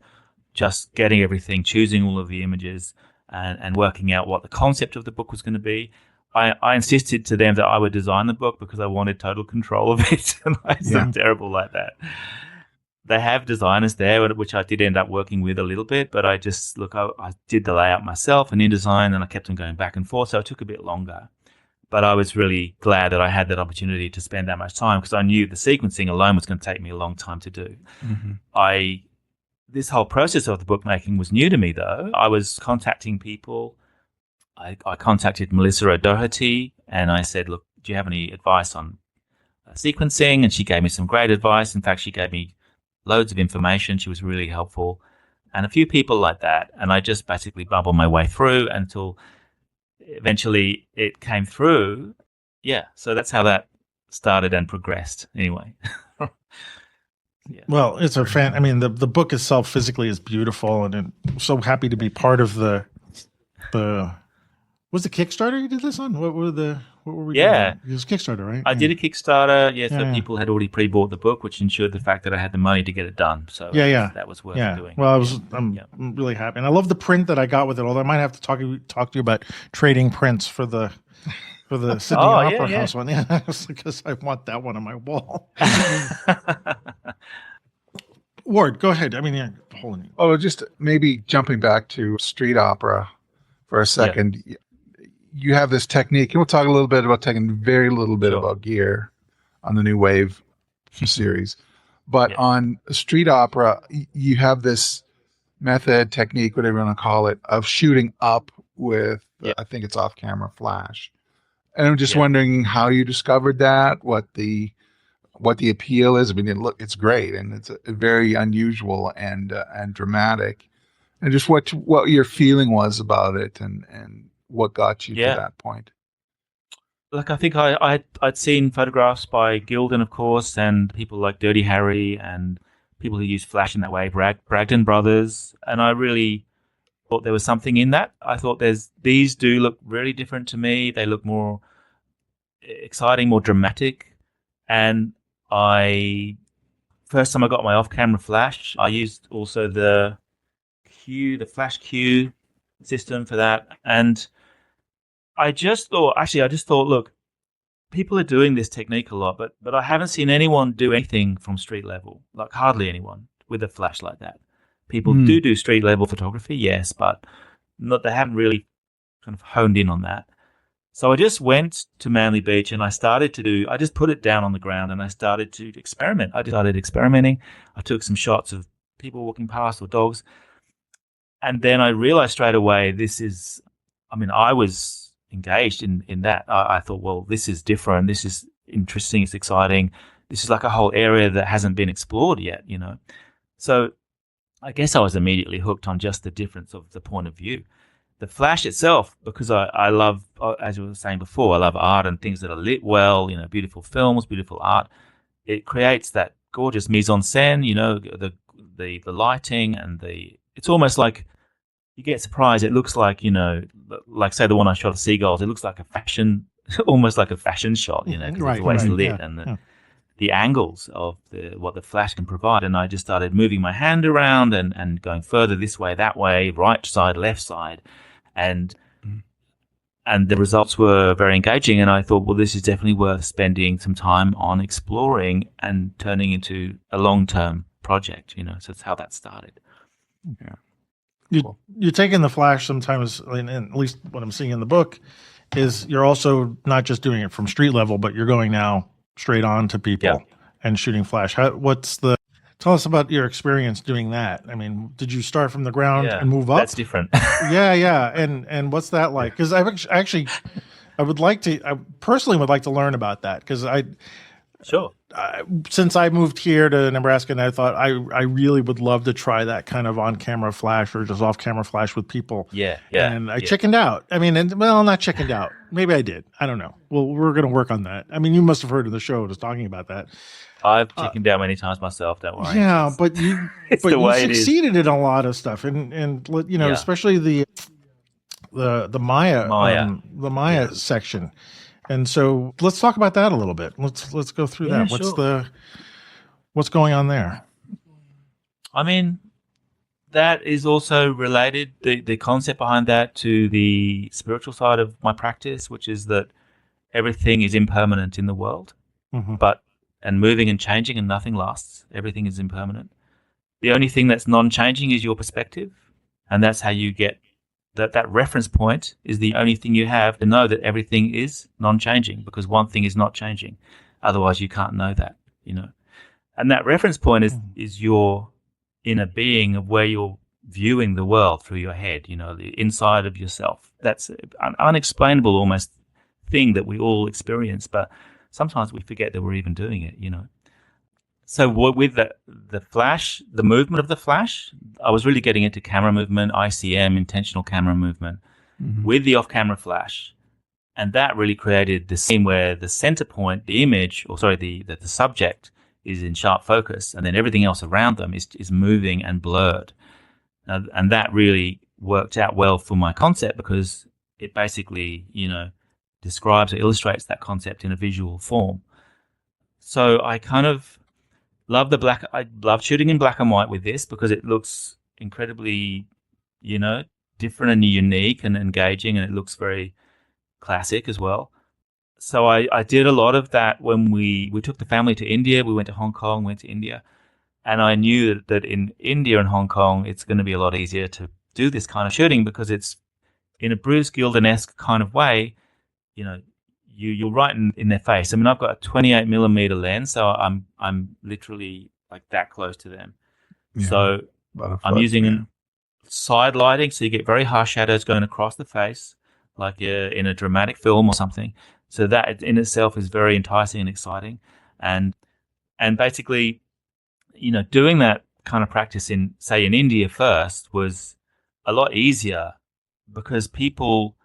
just getting everything, choosing all of the images and working out what the concept of the book was going to be. I insisted to them that I would design the book because I wanted total control of it. And I sound terrible like that. They have designers there, which I did end up working with a little bit, but I did the layout myself and InDesign, and I kept on going back and forth, so it took a bit longer. But I was really glad that I had that opportunity to spend that much time because I knew the sequencing alone was going to take me a long time to do. Mm-hmm. This whole process of the bookmaking was new to me, though. I was contacting people. I contacted Melissa O'Doherty, and I said, look, do you have any advice on sequencing? And she gave me some great advice. In fact, she gave me loads of information. She was really helpful. And a few people like that. And I just basically bubbled my way through until eventually it came through. Yeah, so that's how that started and progressed anyway. Yeah. Well, it's a fan. I mean, the book itself physically is beautiful, and I'm so happy to be part of the. Was the Kickstarter you did this on? What were we? Yeah, doing? It was Kickstarter, right? I did a Kickstarter. Yeah, so people had already pre-bought the book, which ensured the fact that I had the money to get it done. So that was worth doing. Well, I'm really happy, and I love the print that I got with it. Although I might have to talk to you about trading prints for the Sydney Opera House one. Yeah, because I want that one on my wall. Ward, go ahead. I mean, hold on. Oh, just maybe jumping back to street opera for a second. Yeah. You have this technique, and we'll talk a little bit about very little bit about gear on the New Wave series. But on street opera, you have this method, technique, whatever you want to call it, of shooting up with, I think it's off-camera flash. And I'm just wondering how you discovered that, what the what the appeal is. I mean, it's great, and it's very unusual and dramatic, and just what your feeling was about it, and what got you to Yeah. that point. Like I think I'd seen photographs by Gilden, of course, and people like Dirty Harry and people who use flash in that way, Bragdon Brothers, and I really thought there was something in that. I thought these do look really different to me. They look more exciting, more dramatic, and I first time I got my off-camera flash, I used also the flash Q system for that, and I just thought, look, people are doing this technique a lot, but I haven't seen anyone do anything from street level, like hardly anyone with a flash like that. People do street level photography, yes, but they haven't really kind of honed in on that. So I just went to Manly Beach and I just put it down on the ground and I started to experiment. I started experimenting. I took some shots of people walking past or dogs. And then I realized straight away, I was engaged in that. I thought, well, this is different. This is interesting. It's exciting. This is like a whole area that hasn't been explored yet, So I guess I was immediately hooked on just the difference of the point of view. The flash itself, because I love, as you were saying before, I love art and things that are lit well, beautiful films, beautiful art. It creates that gorgeous mise en scène, the lighting and it's almost like you get surprised. It looks like, like say the one I shot of seagulls, it looks like almost like a fashion shot, because it's always lit and the angles of what the flash can provide. And I just started moving my hand around and going further this way, that way, right side, left side. And the results were very engaging. And I thought, well, this is definitely worth spending some time on exploring and turning into a long-term project, So that's how that started. Yeah. You're taking the flash sometimes, and at least what I'm seeing in the book is you're also not just doing it from street level, but you're going now straight on to people and shooting flash. Tell us about your experience doing that. I mean, did you start from the ground and move up? That's different. Yeah. And what's that like? Because I personally would like to learn about that because Sure. Since I moved here to Nebraska, and I thought I really would love to try that kind of on-camera flash or just off-camera flash with people. Yeah. And I chickened out. I mean, not chickened out. Maybe I did. I don't know. Well, we're going to work on that. I mean, you must have heard of the show just talking about that. I've chickened out many times myself. Don't worry. Yeah, but you succeeded in a lot of stuff, and especially the Maya section. And so let's talk about that a little bit. Let's go through that. What's going on there? I mean, that is also related, the concept behind that, to the spiritual side of my practice, which is that everything is impermanent in the world, and moving and changing, and nothing lasts. Everything is impermanent. The only thing that's non-changing is your perspective, and that's how you get that reference point is the only thing you have to know that everything is non-changing, because one thing is not changing. Otherwise, you can't know that, And that reference point is your inner being of where you're viewing the world through your head, the inside of yourself. That's an unexplainable almost thing that we all experience, but sometimes we forget that we're even doing it, So with the flash, the movement of the flash, I was really getting into camera movement, ICM, intentional camera movement, with the off-camera flash. And that really created the scene where the center point, the image, the subject is in sharp focus, and then everything else around them is moving and blurred. And that really worked out well for my concept, because it basically, describes or illustrates that concept in a visual form. So I kind of I love shooting in black and white with this, because it looks incredibly, different and unique and engaging, and it looks very classic as well. So I did a lot of that when we took the family to India. We went to Hong Kong, went to India, and I knew that in India and Hong Kong, it's going to be a lot easier to do this kind of shooting, because it's in a Bruce Gilden-esque kind of way, you're right in their face. I mean, I've got a 28 millimeter lens, so I'm literally like that close to them. Yeah, so I'm using side lighting, so you get very harsh shadows going across the face, like in a dramatic film or something. So that in itself is very enticing and exciting. And And basically, doing that kind of practice in India first was a lot easier because people,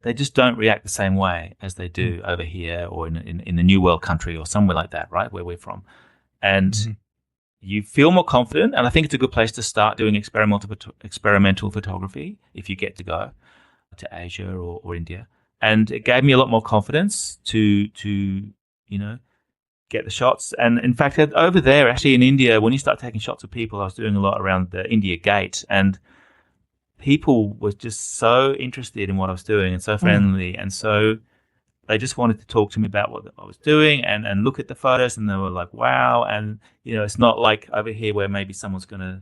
they just don't react the same way as they do over here or in the New World country or somewhere like that, right, where we're from. And you feel more confident, and I think it's a good place to start doing experimental photography if you get to go to Asia or India. And it gave me a lot more confidence to get the shots. And in fact, over there, actually in India, when you start taking shots of people, I was doing a lot around the India Gate, and people were just so interested in what I was doing and so friendly. And so they just wanted to talk to me about what I was doing and look at the photos, and they were like, wow. And, it's not like over here where maybe someone's going to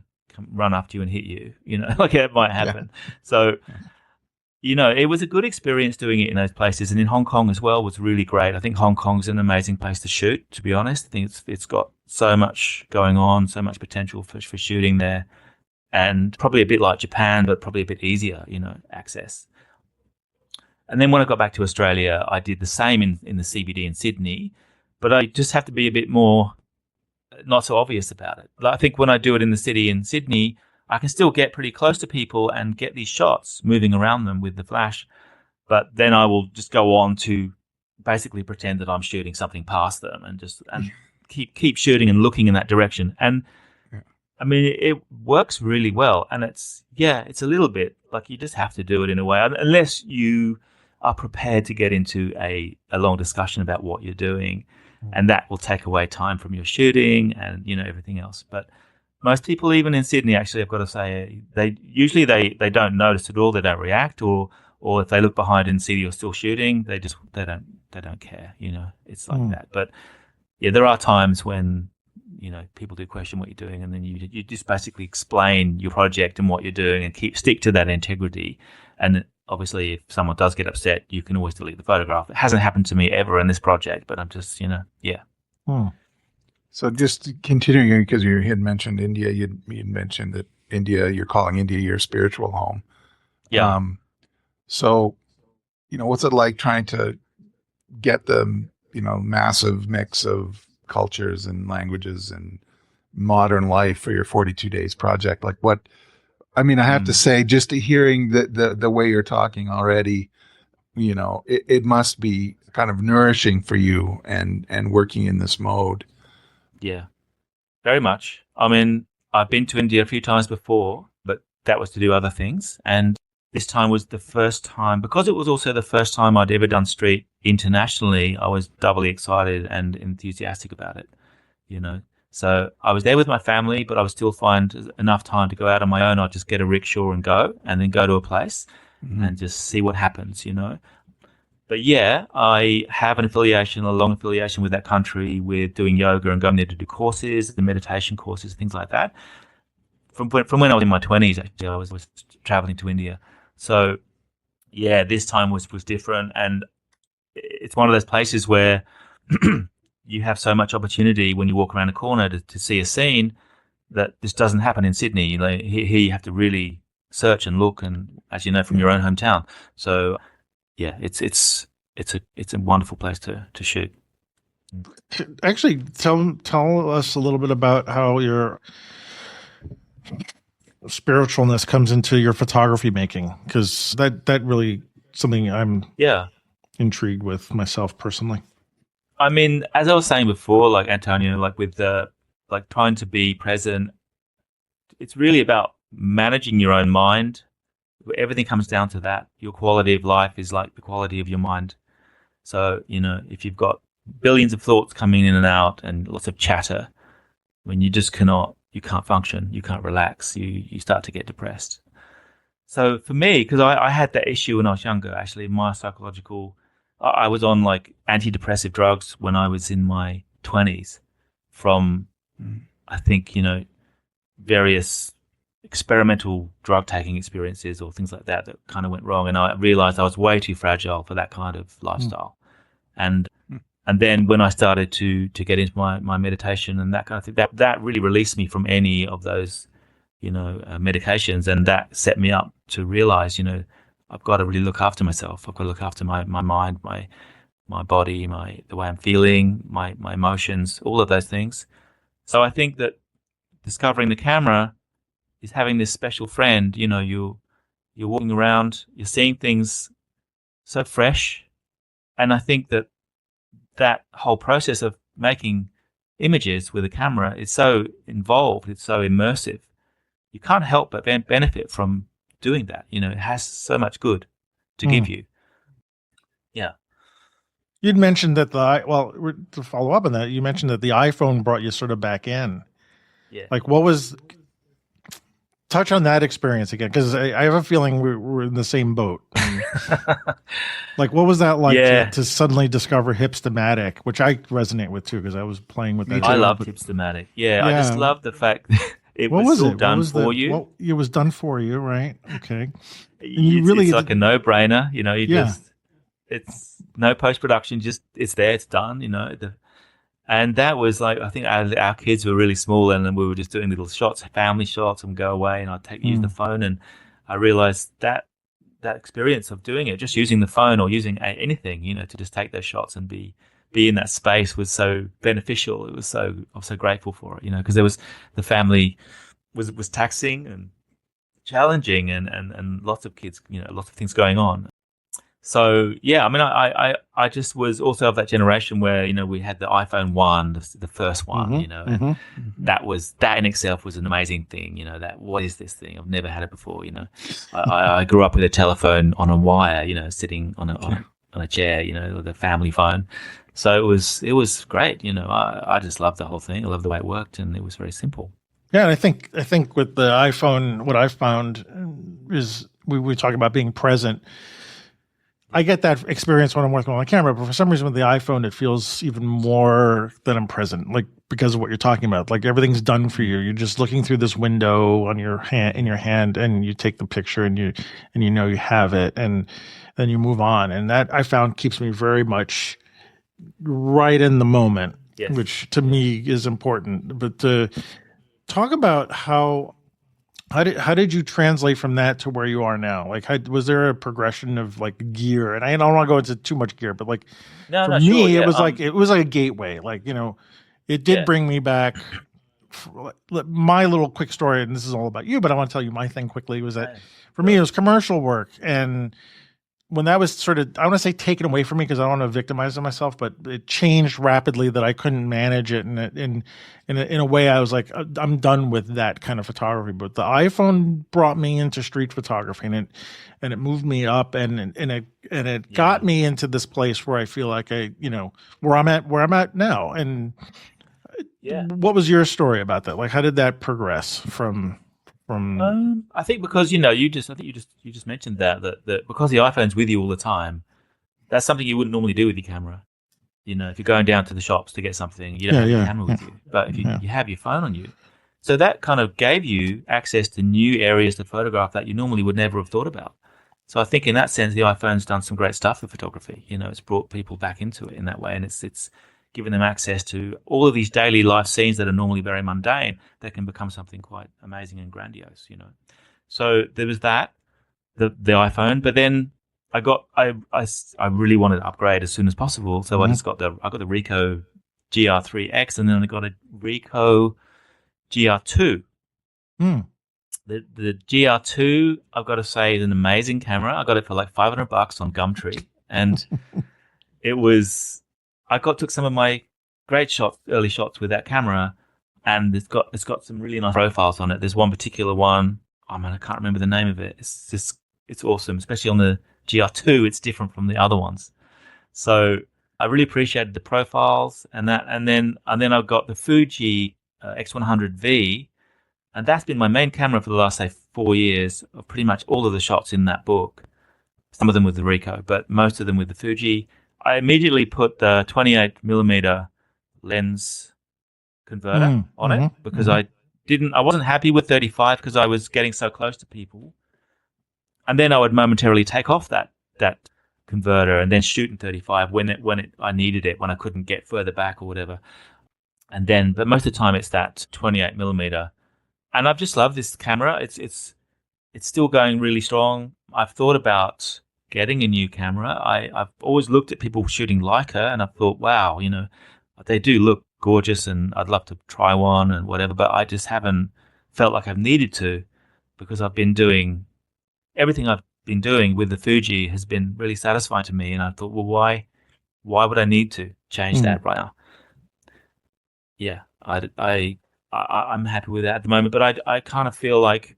run after you and hit you, like it might happen. Yeah. So, it was a good experience doing it in those places. And in Hong Kong as well was really great. I think Hong Kong's an amazing place to shoot, to be honest. I think it's got so much going on, so much potential for shooting there. And probably a bit like Japan, but probably a bit easier, access. And then when I got back to Australia, I did the same in the CBD in Sydney, but I just have to be a bit more not so obvious about it. I think when I do it in the city in Sydney, I can still get pretty close to people and get these shots moving around them with the flash, but then I will just go on to basically pretend that I'm shooting something past them and keep shooting and looking in that direction. And I mean, it works really well, and it's a little bit like you just have to do it in a way, unless you are prepared to get into a long discussion about what you're doing, and that will take away time from your shooting and everything else. But most people, even in Sydney, actually, I've got to say, they usually don't notice at all. They don't react, or if they look behind and see you're still shooting, they don't care. It's like that. But yeah, there are times when people do question what you're doing, and then you just basically explain your project and what you're doing and stick to that integrity. And obviously, if someone does get upset, you can always delete the photograph. It hasn't happened to me ever in this project, but I'm just, yeah. So just continuing, because you had mentioned India, you'd mentioned that India, you're calling India your spiritual home. Yeah. So, what's it like trying to get the, massive mix of cultures and languages and modern life for your 42 days project? Like I have to say, just hearing the way you're talking already, it must be kind of nourishing for you and working in this mode. Yeah, very much. I mean, I've been to India a few times before, but that was to do other things. And this time was the first time, because it was also the first time I'd ever done street internationally, I was doubly excited and enthusiastic about it, So I was there with my family, but I would still find enough time to go out on my own. I'd just get a rickshaw and go, and then go to a place and just see what happens, But yeah, I have a long affiliation with that country, with doing yoga and going there to do courses, the meditation courses, things like that. From when I was in my 20s, actually, I was traveling to India. So yeah, this time was different, and it's one of those places where you have so much opportunity when you walk around a corner to see a scene that this doesn't happen in Sydney. Here you have to really search and look, and as you know from your own hometown. So yeah, it's a wonderful place to shoot. Actually, tell us a little bit about how your spiritualness comes into your photography making, because that really something I'm intrigued with myself personally. I mean, as I was saying before, like Antonio, like with trying to be present, it's really about managing your own mind. Everything comes down to that. Your quality of life is like the quality of your mind. So, if you've got billions of thoughts coming in and out and lots of chatter, when you can't function, you can't relax, you start to get depressed. So for me, because I had that issue when I was younger, actually, I was on like antidepressive drugs when I was in my 20s from, I think, various experimental drug taking experiences or things like that kind of went wrong, and I realized I was way too fragile for that kind of lifestyle. And then when I started to get into my meditation and that kind of thing, that really released me from any of those medications, and that set me up to realize I've got to really look after myself. I've got to look after my mind, my my body, the way I'm feeling, my emotions, all of those things. So I think that discovering the camera is having this special friend. You know, you're walking around, you're seeing things so fresh, and I think that whole process of making images with a camera is so involved, it's so immersive. You can't help but benefit from doing that. You know, it has so much good to give you. Yeah. You'd mentioned that to follow up on that, you mentioned that the iPhone brought you sort of back in. Yeah. Like, touch on that experience again, because I have a feeling we're in the same boat. Like, what was that like to suddenly discover Hipstamatic, which I resonate with too, because I was playing with that. I loved Hipstamatic. Yeah, I just love the fact that it was all done for you. Well, it was done for you, right? Okay. And it's like a no-brainer. You know, it's no post-production, just it's there, it's done. You know, and that was like, I think our kids were really small, and we were just doing little shots, family shots, and go away, and I'd use the phone, and I realized that experience of doing it, just using the phone or using anything, you know, to just take those shots and be in that space was so beneficial. I was so grateful for it, you know, because the family was taxing and challenging, and lots of kids, you know, lots of things going on. So yeah, I mean, I just was also of that generation where, you know, we had the iPhone 1, the first one, you know, and that in itself was an amazing thing. You know, what is this thing? I've never had it before. You know, I grew up with a telephone on a wire, you know, sitting on a chair, you know, with a family phone. So it was great. You know, I just loved the whole thing. I loved the way it worked, and it was very simple. Yeah, and I think with the iPhone, what I've found is we talk about being present. I get that experience when I'm working on the camera, but for some reason with the iPhone, it feels even more that I'm present, like because of what you're talking about. Like everything's done for you. You're just looking through this window in your hand, and you take the picture, and you know you have it, and then you move on. And that I found keeps me very much right in the moment, which to me is important. But to talk about how did you translate from that to where you are now? Like, was there a progression of like gear? And I don't want to go into too much gear, but like for me, it was like a gateway. Like, you know, it did bring me back. My little quick story, and this is all about you, but I want to tell you my thing quickly. Was that for me, it was commercial work, and when that was sort of, I want to say taken away from me because I don't want to victimize myself, but it changed rapidly that I couldn't manage it. And in a way, I was like, I'm done with that kind of photography. But the iPhone brought me into street photography, and it moved me up, and it got me into this place where I feel like where I'm at now. And what was your story about that? Like, how did that progress from? I think because you just mentioned that because the iPhone's with you all the time, that's something you wouldn't normally do with your camera. You know, if you're going down to the shops to get something, you don't have your camera with you, but if you have your phone on you, so that kind of gave you access to new areas to photograph that you normally would never have thought about. So I think in that sense, the iPhone's done some great stuff for photography. You know, it's brought people back into it in that way, and it's given them access to all of these daily life scenes that are normally very mundane that can become something quite amazing and grandiose, you know. So there was that, the iPhone, but then I really wanted to upgrade as soon as possible, so I got the Ricoh GR3X, and then I got a Ricoh GR2. The GR2, I've got to say, is an amazing camera. I got it for like $500 on Gumtree, and I took some of my great early shots with that camera, and it's got some really nice profiles on it. There's one particular one, I can't remember the name of it. It's awesome, especially on the GR2. It's different from the other ones. So I really appreciated the profiles and that, and then I've got the Fuji X100V, and that's been my main camera for the last, say, 4 years, of pretty much all of the shots in that book. Some of them with the Ricoh, but most of them with the Fuji. I immediately put the 28mm lens converter on it because I wasn't happy with 35 because I was getting so close to people. And then I would momentarily take off that converter and then shoot in 35 when I needed it, when I couldn't get further back or whatever. But most of the time it's that 28mm. And I've just loved this camera. It's still going really strong. I've thought about getting a new camera. I've always looked at people shooting Leica, and I've thought, wow, they do look gorgeous, and I'd love to try one and whatever. But I just haven't felt like I've needed to, because I've been doing everything I've been doing with the Fuji has been really satisfying to me. And I thought, well, why would I need to change that right now? Yeah, I'm happy with that at the moment. But I kind of feel like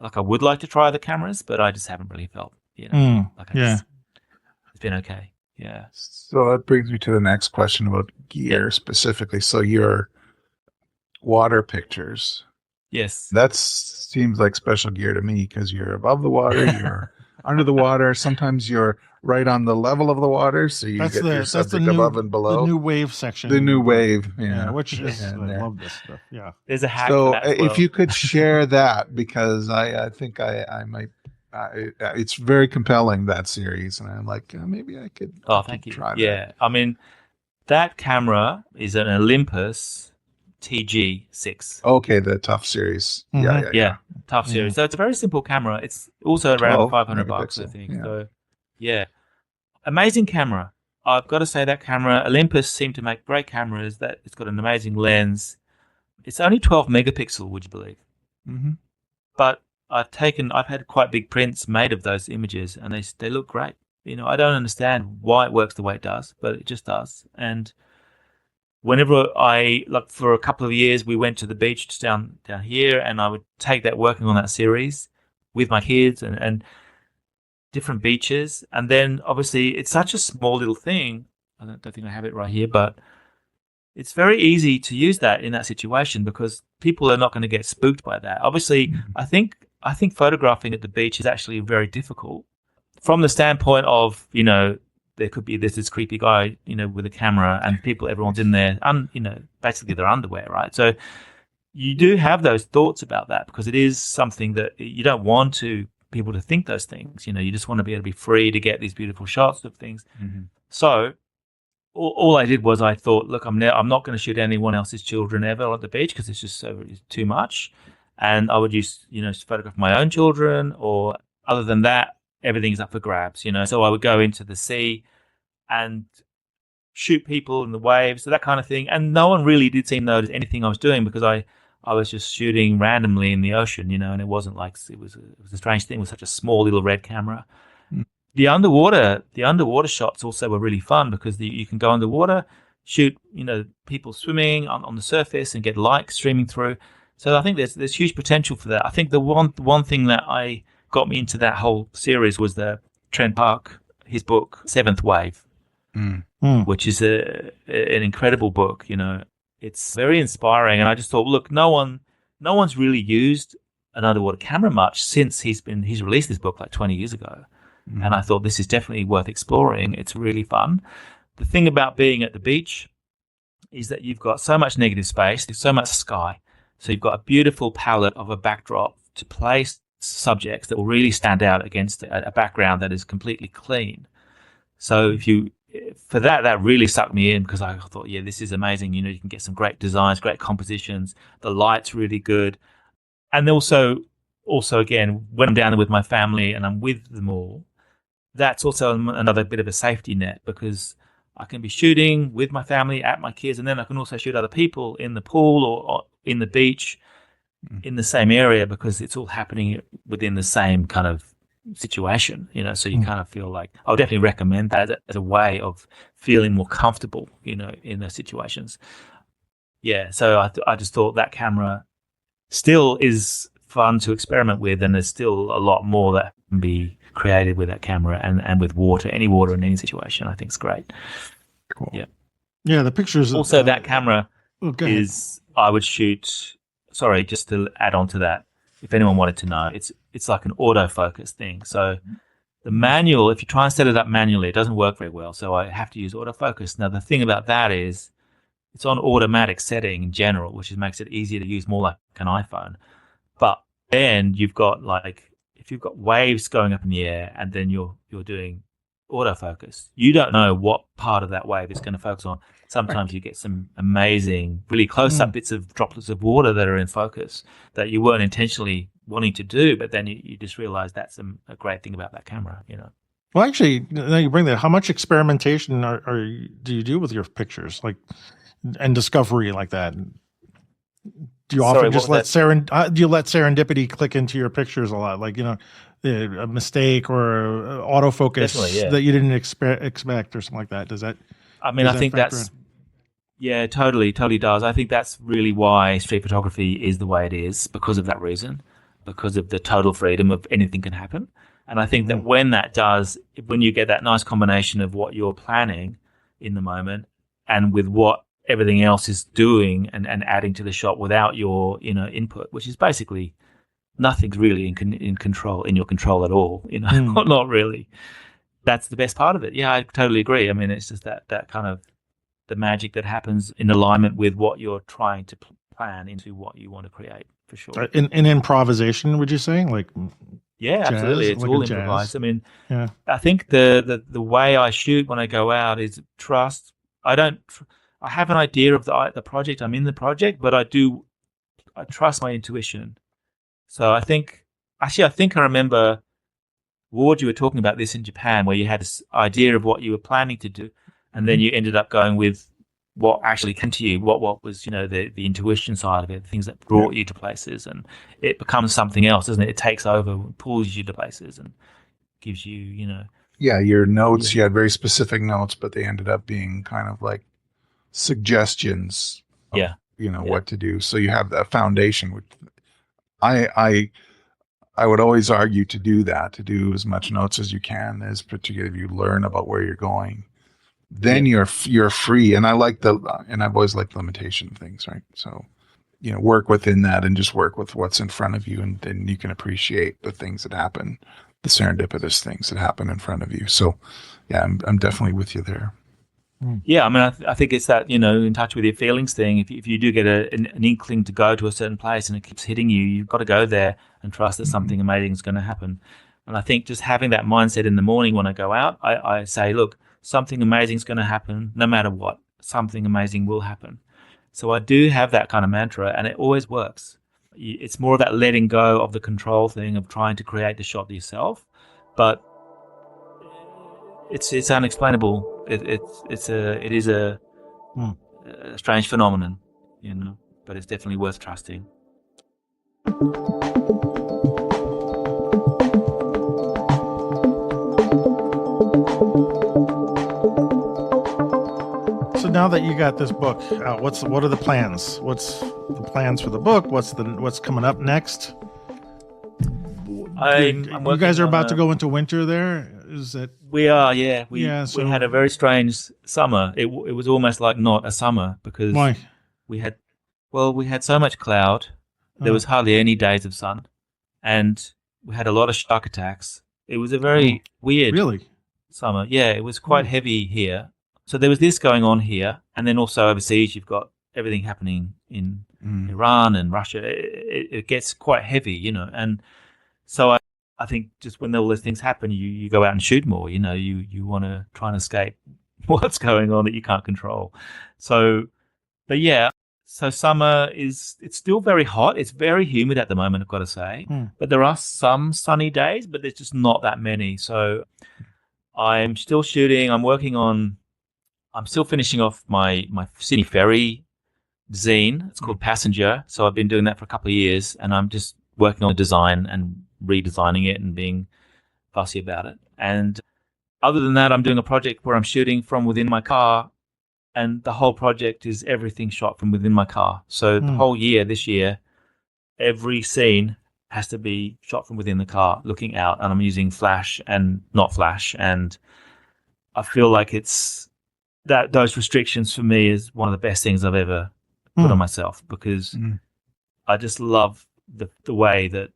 I would like to try the cameras, but I just haven't really felt, it's been okay. Yeah. So that brings me to the next question about gear specifically. So your water pictures. Yes. That seems like special gear to me, because you're above the water, you're under the water. Sometimes you're right on the level of the water, so you get your subject above and below. The new wave section. The new wave, which is I love this stuff. Yeah. There's a hack. So for that as well. if you could share that, because I think I might. It's very compelling, that series, and I'm like, maybe I could. Thank you. Try that. Yeah, I mean, that camera is an Olympus TG6. Okay, the Tough series. Mm-hmm. Yeah, Tough series. So it's a very simple camera. It's also around $500, I think. Yeah. So, yeah, amazing camera. I've got to say, that camera, Olympus seem to make great cameras. That it's got an amazing lens. It's only 12 megapixel, would you believe? Mm-hmm. But I've had quite big prints made of those images, and they look great. I don't understand why it works the way it does, but it just does. And whenever for a couple of years, we went to the beach down here, and I would take that working on that series with my kids and different beaches. And then obviously it's such a small little thing. I don't think I have it right here, but it's very easy to use that in that situation, because people are not going to get spooked by that. Obviously, I think photographing at the beach is actually very difficult from the standpoint of, there could be this creepy guy, with a camera, and everyone's in there, basically their underwear, right? So you do have those thoughts about that, because it is something that you don't want people to think those things. You just want to be able to be free to get these beautiful shots of things. Mm-hmm. So all I did was I thought, look, I'm not going to shoot anyone else's children ever at the beach, because it's just too much. And I would use, photograph my own children, or other than that, everything's up for grabs, So I would go into the sea and shoot people in the waves, so that kind of thing. And no one really did seem to notice anything I was doing, because I was just shooting randomly in the ocean, and it wasn't like it was a strange thing with such a small little red camera. Mm. The underwater shots also were really fun, because you can go underwater, shoot, people swimming on the surface, and get light streaming through. So I think there's huge potential for that. I think the one thing that got me into that whole series was the Trent Park, his book Seventh Wave, which is an incredible book. It's very inspiring, and I just thought, look, no one's really used an underwater camera much since he's released this book like 20 years ago, and I thought this is definitely worth exploring. It's really fun. The thing about being at the beach is that you've got so much negative space, there's so much sky. So you've got a beautiful palette of a backdrop to place subjects that will really stand out against a background that is completely clean. So for that really sucked me in, because I thought, yeah, this is amazing. You can get some great designs, great compositions. The light's really good. And also again, when I'm down there with my family and I'm with them all, that's also another bit of a safety net, because I can be shooting with my family, at my kids, and then I can also shoot other people in the pool or in the beach in the same area, because it's all happening within the same kind of situation, so you kind of feel like I would definitely recommend that as a way of feeling more comfortable, in those situations. Yeah, so I just thought that camera still is fun to experiment with, and there's still a lot more that can be created with that camera and with any water in any situation. I think it's great. Cool. Yeah, the pictures. Also, that camera I would shoot. Sorry, just to add on to that, if anyone wanted to know, it's like an autofocus thing. So the manual, if you try and set it up manually, it doesn't work very well. So I have to use autofocus. Now, the thing about that is it's on automatic setting in general, which makes it easier to use, more like an iPhone. But then you've got if you've got waves going up in the air and then you're doing autofocus, you don't know what part of that wave it's going to focus on. Sometimes you get some amazing, really close-up bits of droplets of water that are in focus that you weren't intentionally wanting to do, but then you just realize that's a great thing about that camera, Well, actually, now you bring that. How much experimentation do you do with your pictures, like and discovery like that? Do you Sorry, often what just was let that? do you let serendipity click into your pictures a lot? Like a mistake or Definitely, autofocus yeah. that you didn't expect or something like that. I mean, Does I that think factor in? that's yeah, totally does. I think that's really why street photography is the way it is because of that reason, because of the total freedom of anything can happen. And I think that Mm. when you get that nice combination of what you're planning in the moment and with what everything else is doing and adding to the shot without your, input, which is basically nothing's really in your control at all, Mm. not really. That's the best part of it. Yeah, I totally agree. I mean, it's just that kind of the magic that happens in alignment with what you're trying to plan into what you want to create for sure. In improvisation, would you say like Yeah, absolutely. jazz, It's like a all improvised. jazz? I mean, Yeah. I think the way I shoot when I go out is trust. I don't. I have an idea of the project. I'm in the project, but I trust my intuition. So I think I remember Ward. You were talking about this in Japan, where you had this idea of what you were planning to do, and then you ended up going with what actually came to you, what was, the intuition side of it, things that brought you to places, and it becomes something else, doesn't it? It takes over, pulls you to places, and gives you, Yeah, your yeah, notes, you had very specific notes, but they ended up being kind of like suggestions of, yeah, yeah, what to do. So you have that foundation, which I I I would always argue to do that, to do as much notes as you can, as particularly if you learn about where you're going. yeah, Then you're free. And I've always liked limitation things, right? So, work within that and just work with what's in front of you, and then you can appreciate the things that happen, the serendipitous things that happen in front of you. So, yeah, I'm definitely with you there. Mm. yeah. I mean, I think it's that, in touch with your feelings thing. If you do get an inkling to go to a certain place and it keeps hitting you, you've got to go there and trust that Mhm. something amazing is going to happen. And I think just having that mindset in the morning when I go out, I say, look, something amazing is going to happen no matter what. Something amazing will happen. So I do have that kind of mantra, and it always works. It's more of that letting go of the control thing of trying to create the shot yourself, but it's unexplainable. It is Mm. a strange phenomenon, but it's definitely worth trusting. So now that you got this book out, what are the plans? What's the plans for the book? What's coming up next? I'm You guys working are on about to a. go into winter there. Is that We are, yeah. yeah? We had a So very strange summer. It was almost like not a summer because why? we had we had so much cloud. There Uh, was hardly any days of sun, and we had a lot of shark attacks. It was a oh, very weird really? summer. Yeah, it was quite Oh, heavy here. So there was this going on here, and then also overseas, you've got everything happening in Mm. Iran and Russia. It gets quite heavy, and so I think just when all those things happen, you go out and shoot more. You want to try and escape what's going on that you can't control. So, but yeah, so summer it's still very hot. It's very humid at the moment, I've got to say. hmm. But there are some sunny days, but there's just not that many. So I'm still shooting. I'm still finishing off my Sydney Ferry zine. It's Hmm. called Passenger. So I've been doing that for a couple of years, and I'm just working on the design and redesigning it and being fussy about it. And other than that, I'm doing a project where I'm shooting from within my car, and the whole project is everything shot from within my car. So the Hmm. whole year, this year, every scene has to be shot from within the car, looking out, and I'm using flash and not flash, and I feel like it's that those restrictions for me is one of the best things I've ever put Hmm. on myself because Mm. I just love the way that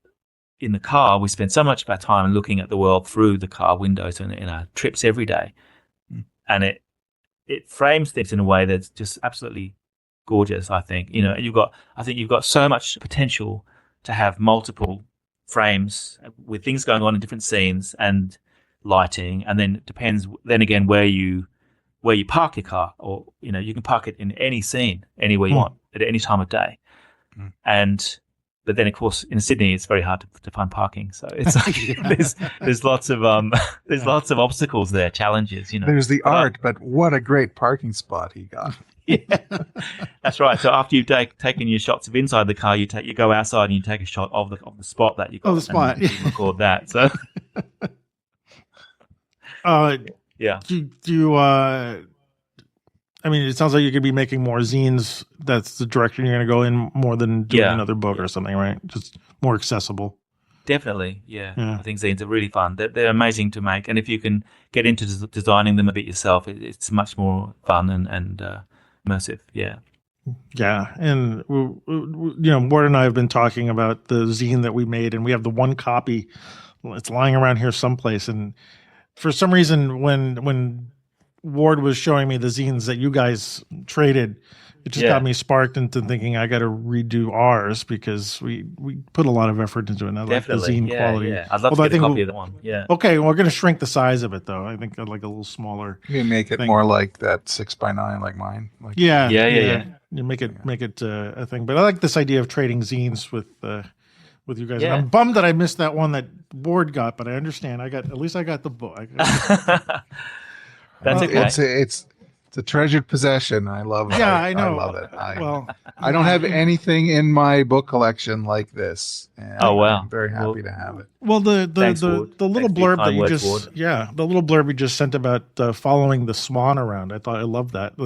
in the car we spend so much of our time looking at the world through the car windows and in our trips every day, Mm. and it frames things in a way that's just absolutely gorgeous. I think you've got so much potential to have multiple frames with things going on in different scenes and lighting, and then it depends then again where you park your car, or you can park it in any scene anywhere you Hmm. want at any time of day. Mm. And But then, of course, in Sydney, it's very hard to find parking. So it's like there's lots of lots of obstacles there, challenges. There's the art, but what a great parking spot he got. Yeah, that's right. So after you've taken your shots of inside the car, you go outside and you take a shot of the spot that you got. Oh, the spot. And you record that. So yeah. Do you I mean, it sounds like you're going to be making more zines. That's the direction you're going to go in, more than doing another book or something, right? Just more accessible. Definitely, yeah. I think zines are really fun. They're amazing to make, and if you can get into designing them a bit yourself, it's much more fun and immersive. Yeah. Yeah, and Ward and I have been talking about the zine that we made, and we have the one copy. It's lying around here someplace, and for some reason, when Ward was showing me the zines that you guys traded, it just got me sparked into thinking I got to redo ours, because we put a lot of effort into it. And I like the zine quality. Yeah. I'd love to get a copy of that one. Yeah. Okay, well, we're going to shrink the size of it, though. I think I'd like a little smaller. You make it more like that 6x9, like mine. Like, yeah. You make it a thing. But I like this idea of trading zines with you guys. Yeah. And I'm bummed that I missed that one that Ward got, but I understand. At least I got the book. That's okay. It's a treasured possession. I love it. Yeah, I know. I love it. Well, I don't have anything in my book collection like this. And Oh, wow. I'm very happy to have it. well, the Thanks, Ward. little Thanks for your blurb that kind you words, just Ward. the little blurb you just sent about following the swan around. I love that.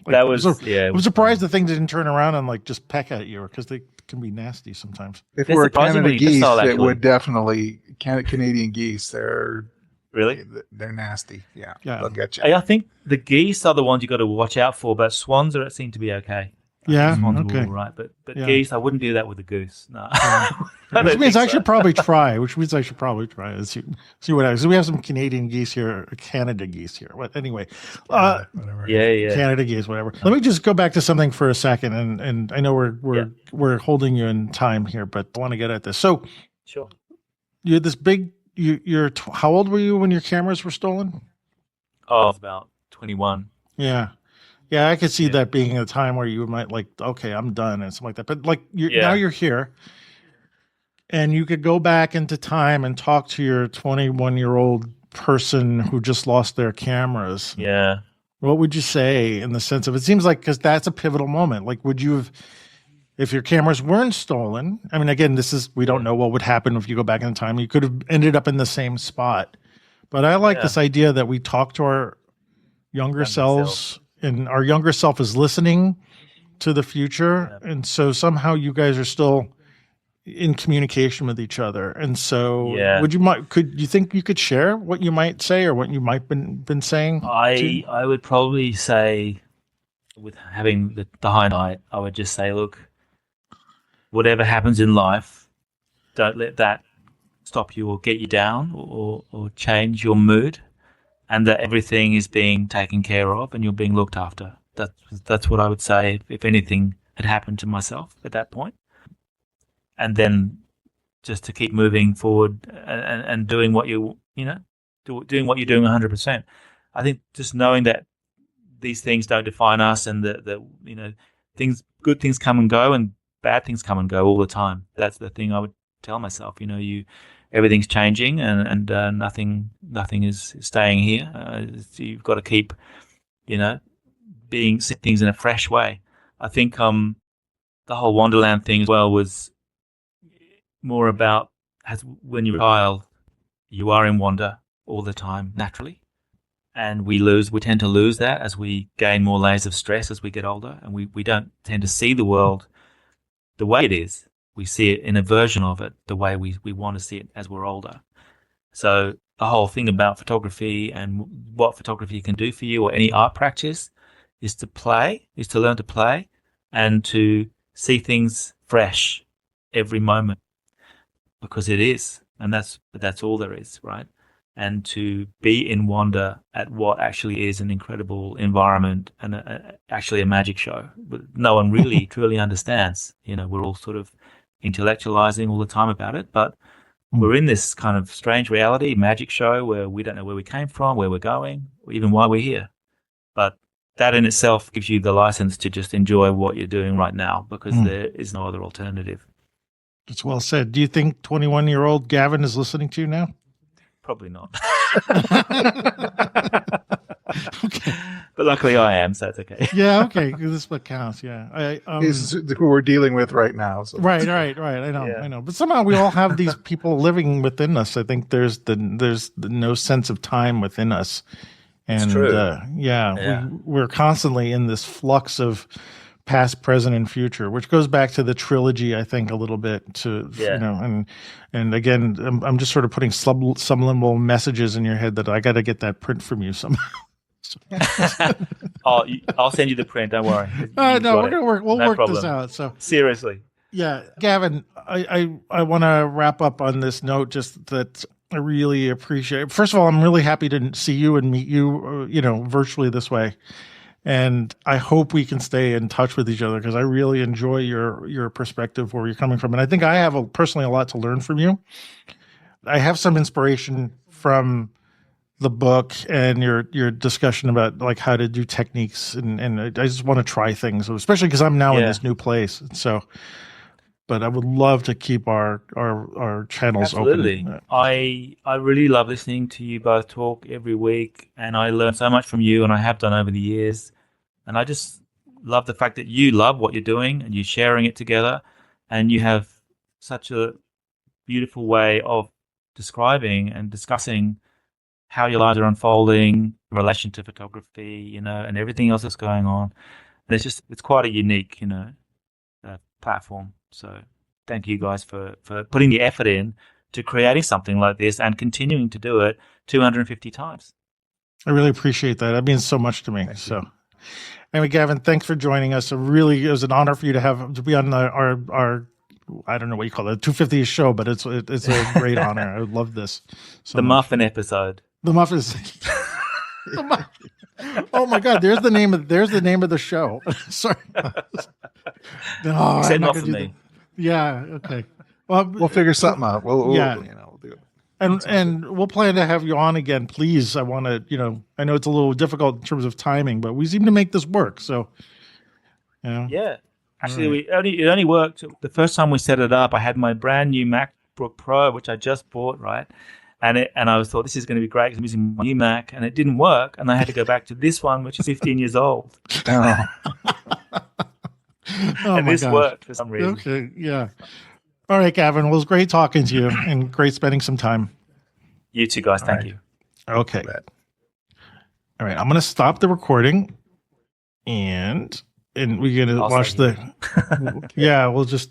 That was I'm surprised the thing didn't turn around and like just peck at you, because they can be nasty sometimes. If They're we're Canada surprisingly geese, docile, it actually. would definitely Canadian geese. They're Really? They're nasty. Yeah. Yeah. They'll get you. I think the geese are the ones you got to watch out for, but swans seem to be okay. Yeah. Swans are Okay. all right, but Yeah. geese, I wouldn't do that with a goose. No. Which means I should probably try. And see what happens. We have some Canadian geese here, Canada geese here. But anyway, Whatever. Yeah. Canada geese, whatever. Let me just go back to something for a second, and I know we're holding you in time here, but I want to get at this. So Sure. you had this big. How old were you when your cameras were stolen? Oh, I was about 21. Yeah. Yeah, I could see that being a time where you might like, okay, I'm done and something like that. But like now you're here, and you could go back into time and talk to your 21-year-old person who just lost their cameras. Yeah. What would you say, in the sense of, it seems like, because that's a pivotal moment. Like, would you have, if your cameras weren't stolen? I mean, again, we don't know what would happen if you go back in time. You could have ended up in the same spot. But I like this idea that we talk to our younger selves, and our younger self is listening to the future. Yeah. And so somehow you guys are still in communication with each other. And so could you think you could share what you might say, or what you might been saying? I would probably say, with having the hindsight, I would just say, look, whatever happens in life, don't let that stop you or get you down or change your mood, and that everything is being taken care of and you're being looked after. That's what I would say if anything had happened to myself at that point. And then just to keep moving forward and doing what doing what you're doing 100%. I think just knowing that these things don't define us, and that good things come and go, and bad things come and go all the time. That's the thing I would tell myself. Everything's changing, and nothing is staying here. So you've got to keep, seeing things in a fresh way. I think the whole Wonderland thing as well was more about, when you're a child, you are in wonder all the time naturally, and we tend to lose that as we gain more layers of stress as we get older, and we don't tend to see the world the way it is. We see it in a version of it the way we want to see it as we're older. So the whole thing about photography and what photography can do for you, or any art practice, is to learn to play and to see things fresh every moment, because it is, and that's all there is, right? And to be in wonder at what actually is an incredible environment and actually a magic show. But no one really truly understands. We're all sort of intellectualizing all the time about it, but we're in this kind of strange reality, magic show, where we don't know where we came from, where we're going, or even why we're here. But that in itself gives you the license to just enjoy what you're doing right now, because there is no other alternative. It's well said. Do you think 21-year-old Gavin is listening to you now? Probably not. Okay. But luckily I am, so it's okay. Yeah. Okay. This is what counts. Yeah. This is who we're dealing with right now. So. Right. I know. Yeah. I know. But somehow we all have these people living within us. I think there's no sense of time within us, and It's true. yeah. We're constantly in this flux of past, present, and future, which goes back to the trilogy, I think, a little bit. And again, I'm just sort of putting subliminal messages in your head that I got to get that print from you somehow. I'll send you the print. Don't worry. No, we're gonna work. We'll No work problem. this out. So Seriously. yeah, Gavin, I want to wrap up on this note. Just that I really appreciate. First of all, I'm really happy to see you and meet you, virtually this way. And I hope we can stay in touch with each other because I really enjoy your perspective, where you're coming from. And I think I have personally a lot to learn from you. I have some inspiration from the book and your discussion about like how to do techniques. And I just want to try things, especially because I'm now in this new place. So, but I would love to keep our channels Absolutely. open. I really love listening to you both talk every week, and I learn so much from you, and I have done over the years. And I just love the fact that you love what you're doing and you're sharing it together, and you have such a beautiful way of describing and discussing how your lives are unfolding in relation to photography, and everything else that's going on. And it's quite a unique, platform. So thank you guys for putting the effort in to creating something like this and continuing to do it 250 times. I really appreciate that. That means so much to me. Anyway, Gavin, thanks for joining us. It was an honor for you to be on our I don't know what you call it, 250th show, but it's a great honor. I love this. The muffin episode. The muffin is. Oh my God! There's the name of the show. Sorry. No, Except not for me. Yeah. Okay. Well, we'll figure something out. We'll do it. And we'll plan to have you on again, please. I want to, I know it's a little difficult in terms of timing, but we seem to make this work. So, yeah. Actually, it only worked the first time we set it up. I had my brand new MacBook Pro, which I just bought, right? And I thought this is going to be great because I'm using my new Mac, and it didn't work, and I had to go back to this one, which is 15 years old. Oh. And this worked for some reason. Okay, yeah. All right, Gavin. Well, it was great talking to you and great spending some time. You too, guys. Thank you. Okay. All right. I'm going to stop the recording, and we're going to watch the. Okay. Yeah, we'll just.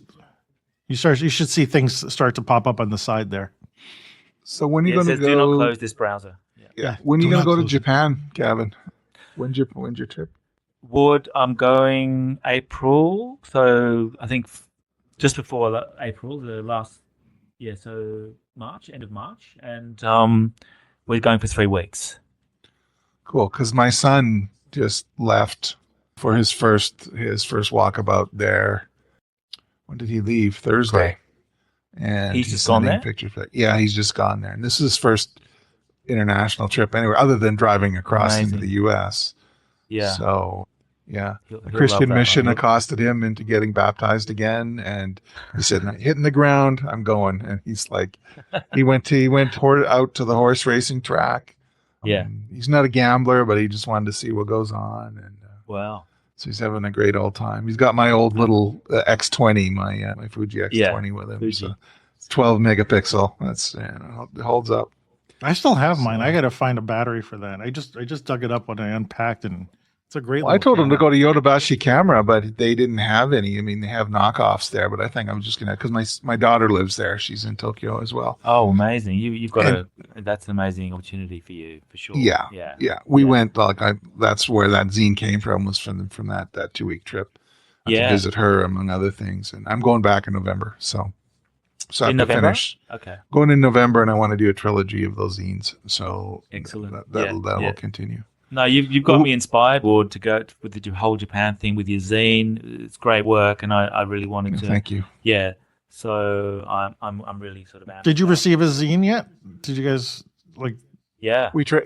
You should see things start to pop up on the side there. So when are you going to go? Do not close this browser. Yeah. When are you going to go to Japan, Gavin? When's your trip? I'm going April, so I think just before April, so March, end of March, and we're going for 3 weeks. Cool, because my son just left for his first walkabout there. When did he leave? Thursday. And he's just gone there? Pictures. Yeah, he's just gone there, and this is his first international trip anywhere other than driving across into the U.S. Yeah. So. Yeah, he'll a Christian mission accosted him into getting baptized again, and he said, "Hitting the ground, I'm going." And he's like, he went out to the horse racing track. Yeah, he's not a gambler, but he just wanted to see what goes on. And wow, so he's having a great old time. He's got my old little X20, my Fuji X20 with him. So it's 12 megapixel. That's it holds up. I still have mine. I got to find a battery for that. I just dug it up when I unpacked and. It's a great. Well, I told him to go to Yodobashi Camera, but they didn't have any. I mean, they have knockoffs there, but I think I'm just gonna because my daughter lives there. She's in Tokyo as well. Oh, amazing! You've got that's an amazing opportunity for you for sure. Yeah. We went that's where that zine came from was from that 2-week trip. To visit her among other things, and I'm going back in November. So I have to finish. Okay. Going in November, and I want to do a trilogy of those zines. So excellent. That will continue. No, you've got me inspired, Ward, to go with the whole Japan thing with your zine. It's great work, and I really wanted to. Thank you. Yeah, so I'm really sort of out. Did you receive a zine yet? Did you guys like? Yeah, he sent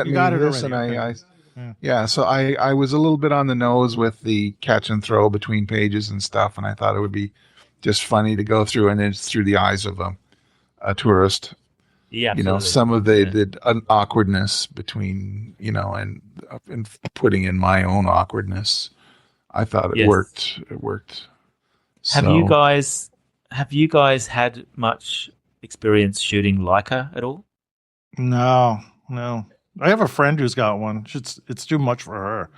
me this, and So I was a little bit on the nose with the catch and throw between pages and stuff, and I thought it would be just funny to go through, and it's through the eyes of a tourist. Yeah, You know, absolutely. some of the an awkwardness between, and putting in my own awkwardness. I thought it Yes. worked. It worked. Have So, you guys had much experience shooting Leica at all? No. I have a friend who's got one. It's too much for her.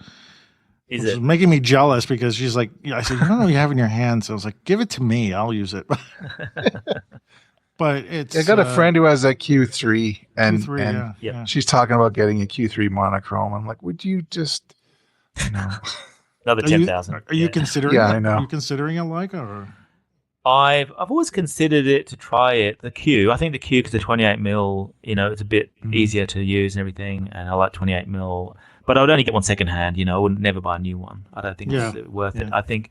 Is Which is it? making me jealous because she's like, I said, you don't know what you have in your hands. I was like, give it to me. I'll use it. But it's. I got a friend who has a Q3, and Q3, and yeah, Yep. yeah. she's talking about getting a Q3 monochrome. I'm like, would you just, Another Are you, 10,000. are you considering? Yeah, I know. Are you considering a Leica or? I've always considered it to try it. The Q, I think the Q, because the 28mm, it's a bit easier to use and everything, and I like 28mm. But I would only get one second hand. I would never buy a new one. I don't think it's worth it. Yeah. I think,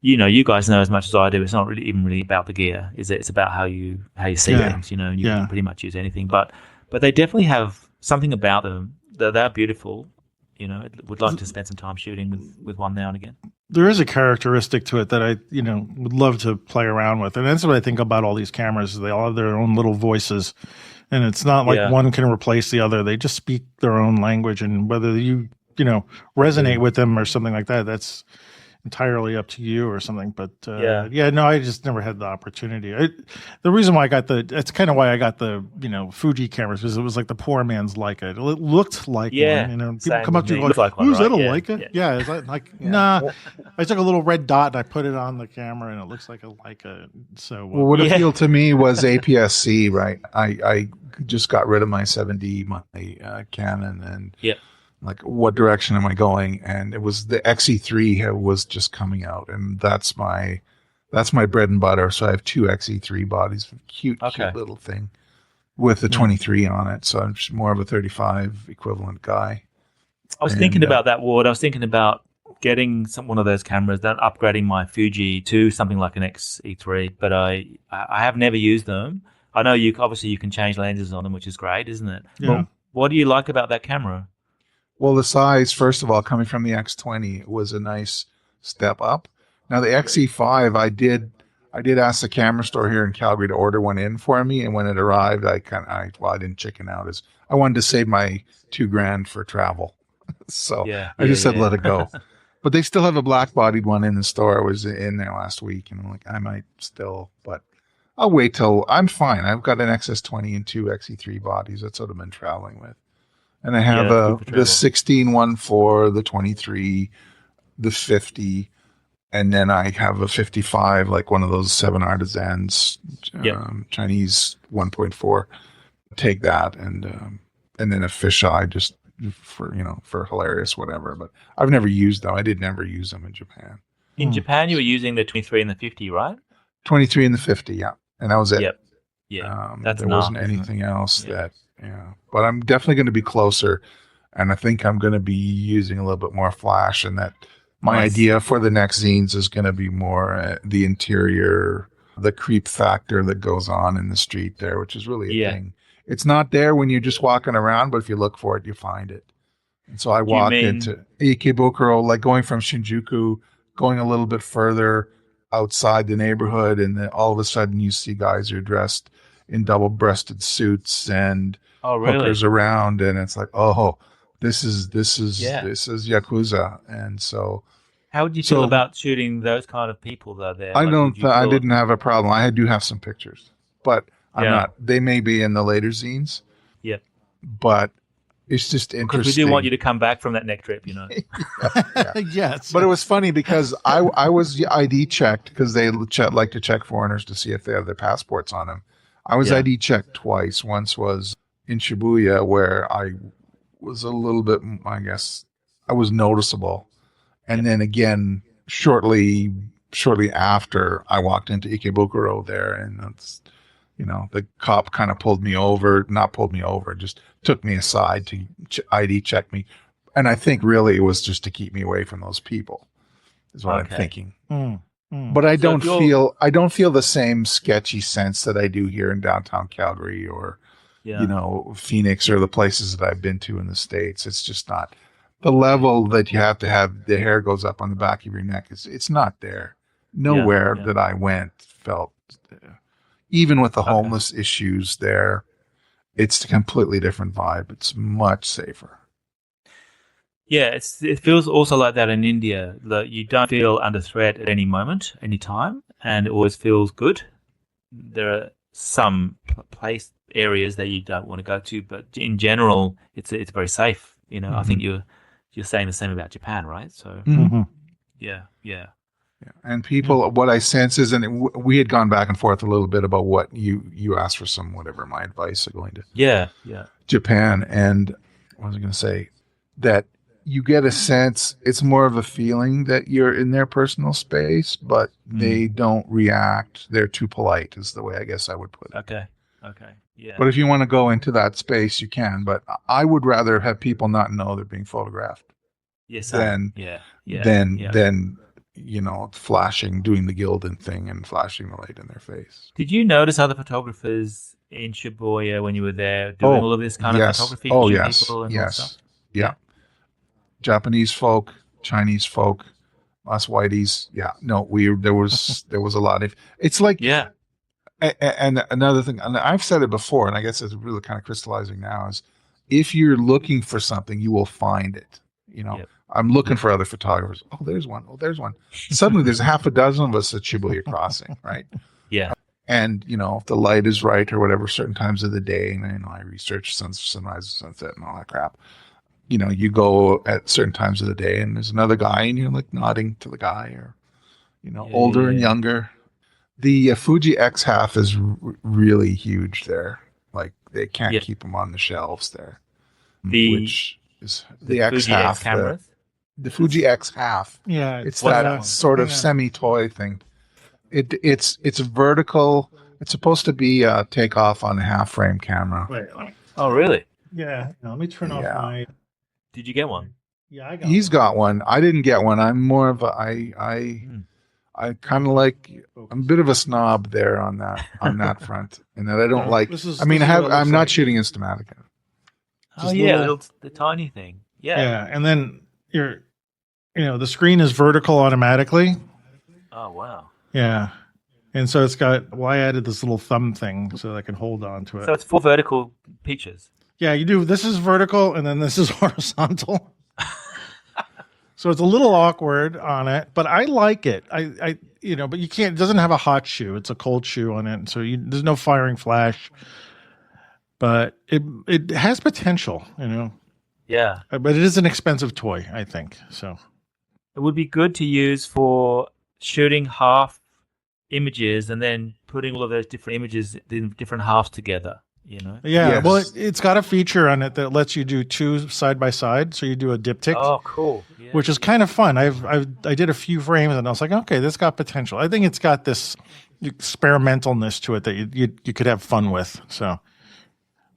you guys know as much as I do. It's not really about the gear. Is it? It's about how you see Yeah. things. You can pretty much use anything. But they definitely have something about them. They're beautiful. Would like to spend some time shooting with one now and again. There is a characteristic to it that I, would love to play around with. And that's what I think about all these cameras. They all have their own little voices. And it's not like one can replace the other. They just speak their own language. And whether you resonate with them or something like that, that's entirely up to you or something. But no, I just never had the opportunity. The reason why that's kind of why I got the Fuji cameras, because it was like the poor man's Leica. It looked like one. People come up to you like, "Who's that, a Leica?" Yeah, it's like nah. I took a little red dot and I put it on the camera and it looks like a Leica. So well, what appealed to me was APS-C. Right, I just got rid of my 7D, my Canon, and like, what direction am I going? And it was the XE3 was just coming out, and that's my bread and butter. So I have two XE3 bodies, cute little thing with the 23 on it. So I'm just more of a 35 equivalent guy. I was thinking about that, Ward. I was thinking about getting one of those cameras, then upgrading my Fuji to something like an XE3, but I have never used them. I know you can change lenses on them, which is great, isn't it? Yeah. But what do you like about that camera? Well, the size, first of all, coming from the X20 was a nice step up. Now the XE5, I did ask the camera store here in Calgary to order one in for me, and when it arrived, I didn't chicken out. I wanted to save my $2,000 for travel, so I just said let it go. But they still have a black-bodied one in the store. I was in there last week, and I'm like, I might still, but I'll wait till I'm fine. I've got an XS20 and two XE3 bodies. That's what I've been traveling with. And I have the 16-1.4, the 23, the 50, and then I have a 55, like one of those 7 Artisans, Chinese 1.4. Take that, and then a fisheye just for hilarious whatever. But I've never used them. I did never use them in Japan. In Japan, you were using the 23 and the 50, right? 23 and the 50, yeah, and that was it. Yep. Yeah, there wasn't anything else that. Yeah, but I'm definitely going to be closer, and I think I'm going to be using a little bit more flash, and that my idea for the next zines is going to be more the interior, the creep factor that goes on in the street there, which is really a thing. It's not there when you're just walking around, but if you look for it, you find it. And so I walked into Ikebukuro, like going from Shinjuku, going a little bit further outside the neighborhood, and then all of a sudden you see guys who are dressed in double-breasted suits and hookers around, and it's like, this is Yakuza. And so how would you feel about shooting those kind of people though there? I didn't have a problem. I do have some pictures, but I'm not. They may be in the later zines. Yeah. But it's just interesting. Because we do want you to come back from that next trip, Yes. But it was funny because I was ID checked, because they like to check foreigners to see if they have their passports on them. I was ID checked twice. Once was in Shibuya, where I was a little bit, I guess, I was noticeable. And then again, shortly after, I walked into Ikebukuro there, and that's, the cop kind of just took me aside to ID check me. And I think really it was just to keep me away from those people, is what I'm thinking. But I don't feel the same sketchy sense that I do here in downtown Calgary or Phoenix or the places that I've been to in the States. It's just not the level that you have to have. The hair goes up on the back of your neck. It's not there. Nowhere yeah. that I went felt, even with the Okay. homeless issues there, it's a completely different vibe. It's much safer. Yeah, it feels also like that in India. That you don't feel under threat at any moment, any time, and it always feels good. There are some place areas that you don't want to go to, but in general, it's very safe. I think you're saying the same about Japan, right? So Mhm. yeah. Yeah. And people, what I sense is, and we had gone back and forth a little bit about what you asked for some, whatever, my advice of going to Yeah. Japan. And what was I going to say? That you get a sense, it's more of a feeling that you're in their personal space, but they don't react. They're too polite, is the way I guess I would put it. Okay. Yeah. But if you want to go into that space, you can. But I would rather have people not know they're being photographed Yes. than flashing, doing the Gildan thing and flashing the light in their face. Did you notice other photographers in Shibuya when you were there doing all of this kind of photography? Oh, shooting yes. people and all that stuff? Yeah. Japanese folk, Chinese folk, us whiteys. Yeah. No, there was a lot of, it's like, Yeah. And another thing, and I've said it before, and I guess it's really kind of crystallizing now, is if you're looking for something, you will find it. Yep. I'm looking for other photographers. Oh, there's one. Oh, there's one. Suddenly there's half a dozen of us at Shibuya Crossing, right? Yeah. And, if the light is right or whatever, certain times of the day, and, I research sunrise, sunset, and all that crap. You go at certain times of the day, and there's another guy, and you're like nodding to the guy, or, older and younger. The Fuji X half is really huge there. Like, they can't keep them on the shelves there. Which is the X Fuji half. X cameras? The Fuji X half. Yeah, it's that sort of semi-toy thing. It's vertical. It's supposed to be a takeoff on a half-frame camera. Wait, Oh, really? yeah. Let me turn off my. Did you get one? Yeah, I got. He's got one. I didn't get one. I'm more of a I kind of like. I'm a bit of a snob there on that front, and that I don't like. I'm not shooting Hipstamatic. Oh yeah, the tiny thing. Yeah. Yeah, and then the screen is vertical automatically. Oh wow. Yeah, and so it's got. Well, I added this little thumb thing so that I can hold on to it. So it's 4 vertical pictures. Yeah, you do. This is vertical, and then this is horizontal. So it's a little awkward on it, but I like it. But you can't. It doesn't have a hot shoe. It's a cold shoe on it, so there's no firing flash. But it has potential, Yeah. But it is an expensive toy, I think. So it would be good to use for shooting half images and then putting all of those different images in different halves together. Yeah. Yes. Well, it's got a feature on it that lets you do 2 side by side. So you do a diptych. Oh, cool. Yeah. Which is kind of fun. I did a few frames and I was like, okay, this got potential. I think it's got this experimentalness to it that you could have fun with. So,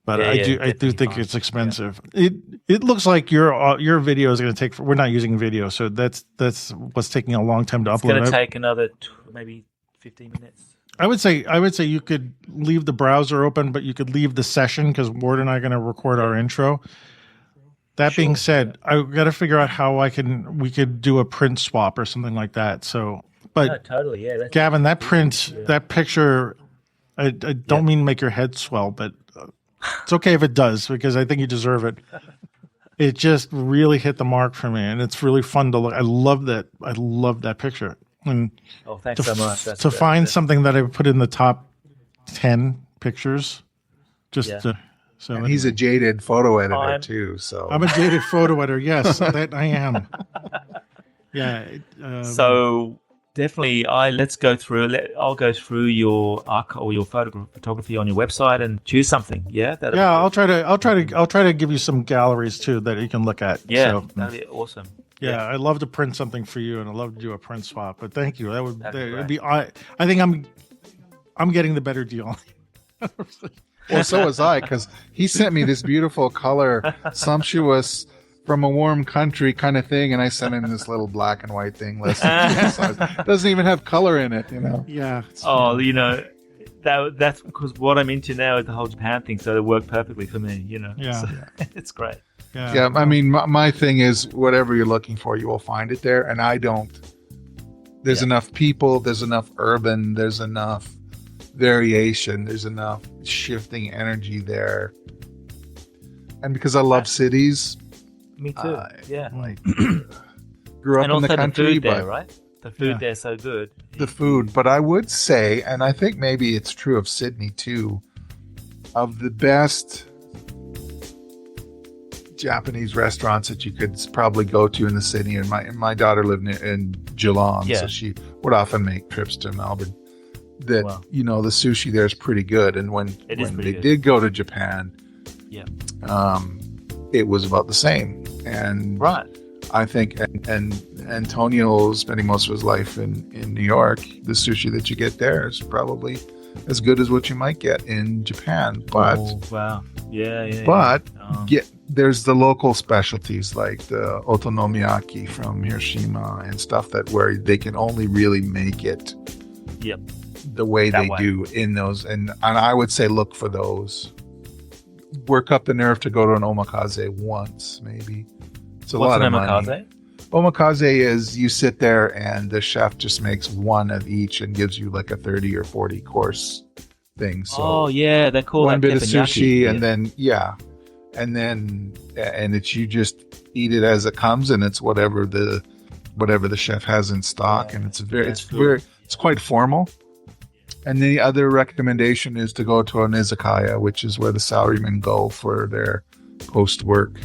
but I do think fun. it's expensive. Yeah. It looks like your video is going to take. We're not using video, so that's what's taking a long time to upload. It's going to take another maybe 15 minutes. I would say you could leave the browser open, but you could leave the session because Ward and I are going to record our intro. That being said, I got to figure out how we could do a print swap or something like that. So, but totally, yeah. Gavin, that picture, I don't mean to make your head swell, but it's okay if it does because I think you deserve it. It just really hit the mark for me, and it's really fun to look. I love that picture. And thanks so much. To find something that I put in the top 10 pictures, and he's a jaded photo editor too. So I'm a jaded photo editor. Yes, that I am. Yeah. So definitely, I'll go through your archive or your photography on your website and choose something. Yeah. I'll try to give you some galleries too that you can look at. Yeah, so, that'd be awesome. Yeah, I'd love to print something for you, and I'd love to do a print swap. But thank you. That would be. I think I'm getting the better deal. Well, so was I, because he sent me this beautiful color, sumptuous, from a warm country kind of thing, and I sent him this little black and white thing. Listen, it doesn't even have color in it, Yeah. Oh, that's because what I'm into now is the whole Japan thing, so it worked perfectly for me. Yeah. So, it's great. Yeah. I mean, my thing is whatever you're looking for, you will find it there, and I don't. There's enough people, there's enough urban, there's enough variation, there's enough shifting energy there. And because I love cities, Me too. like grew up And in also the country, food there, but right? The food there's so good. the food. But I would say, and I think maybe it's true of Sydney too, of the best Japanese restaurants that you could probably go to in the city. And my daughter lived in Geelong, so she would often make trips to Melbourne. That the sushi there is pretty good. And when they did go to Japan, it was about the same. And I think and Antonio spending most of his life in New York, the sushi that you get there is probably as good as what you might get in Japan. But there's the local specialties like the okonomiyaki from Hiroshima and stuff where they can only really make it the way they do in those. And I would say look for those. Work up the nerve to go to an omakase once, maybe. It's a lot of money. Omakase is you sit there and the chef just makes one of each and gives you like a 30 or 40 course thing. So they call one that bit of sushi teppanyaki. and it's you just eat it as it comes, and it's whatever the chef has in stock, and it's quite formal. And the other recommendation is to go to an izakaya, which is where the salarymen go for their post-work.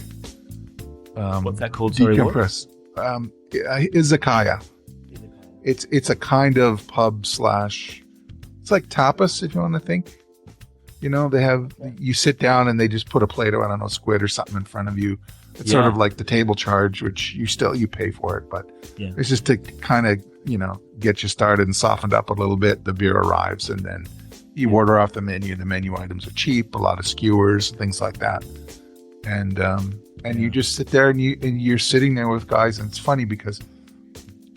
What's that called? Sorry, decompress. Izakaya. It's a kind of pub / it's like tapas, if you want to think. You sit down and they just put a plate of, I don't know, squid or something in front of you. It's sort of like the table charge, which you pay for it, but it's just to kind of, get you started and softened up a little bit. The beer arrives and then you order off the menu. The menu items are cheap, a lot of skewers, things like that. And you just sit there and you're sitting there with guys. And it's funny because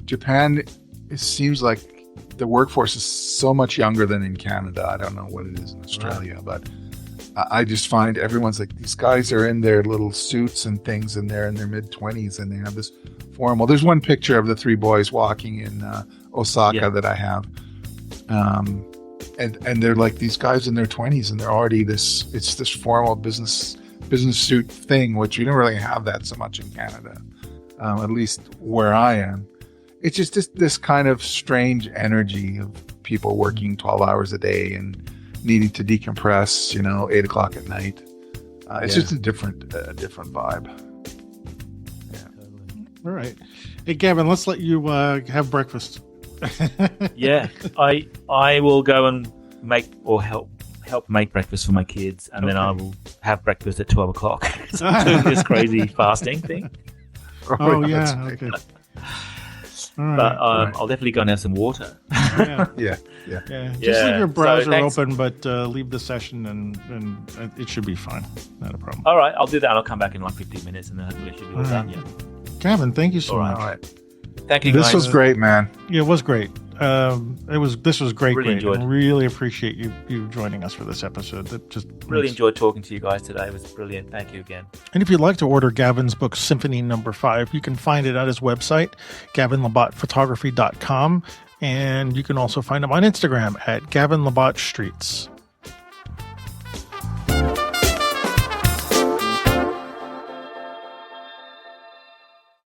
Japan, it seems like the workforce is so much younger than in Canada. I don't know what it is in Australia, but I just find everyone's like, these guys are in their little suits and things, and they're in their mid-20s, and they have this formal. There's one picture of the three boys walking in Osaka that I have, and they're like these guys in their 20s, and they're already this formal business suit thing, which you don't really have that so much in Canada, at least where I am. It's just this kind of strange energy of people working 12 hours a day and needing to decompress, 8 o'clock at night. It's just a different vibe. All right. Hey, Gavin, let's let you have breakfast. I will go and make or help make breakfast for my kids, and then I will have breakfast at 12 o'clock. So doing this crazy fasting thing. Okay. But I'll definitely go and have some water. Yeah. Just leave your browser open, but leave the session, and it should be fine. Not a problem. All right, I'll do that. I'll come back in like 15 minutes, and then hopefully it should be all done. Yeah. Gavin, thank you so much. All right. Thank you, guys. This was great, man. Yeah, it was great. This was great. Really enjoyed it. Really appreciate you joining us for this episode. Really enjoyed talking to you guys today. It was brilliant. Thank you again. And if you'd like to order Gavin's book, Symphony No. 5, you can find it at his website, gavinlibottphotography.com. And you can also find him on Instagram at Gavin Libotte Streets.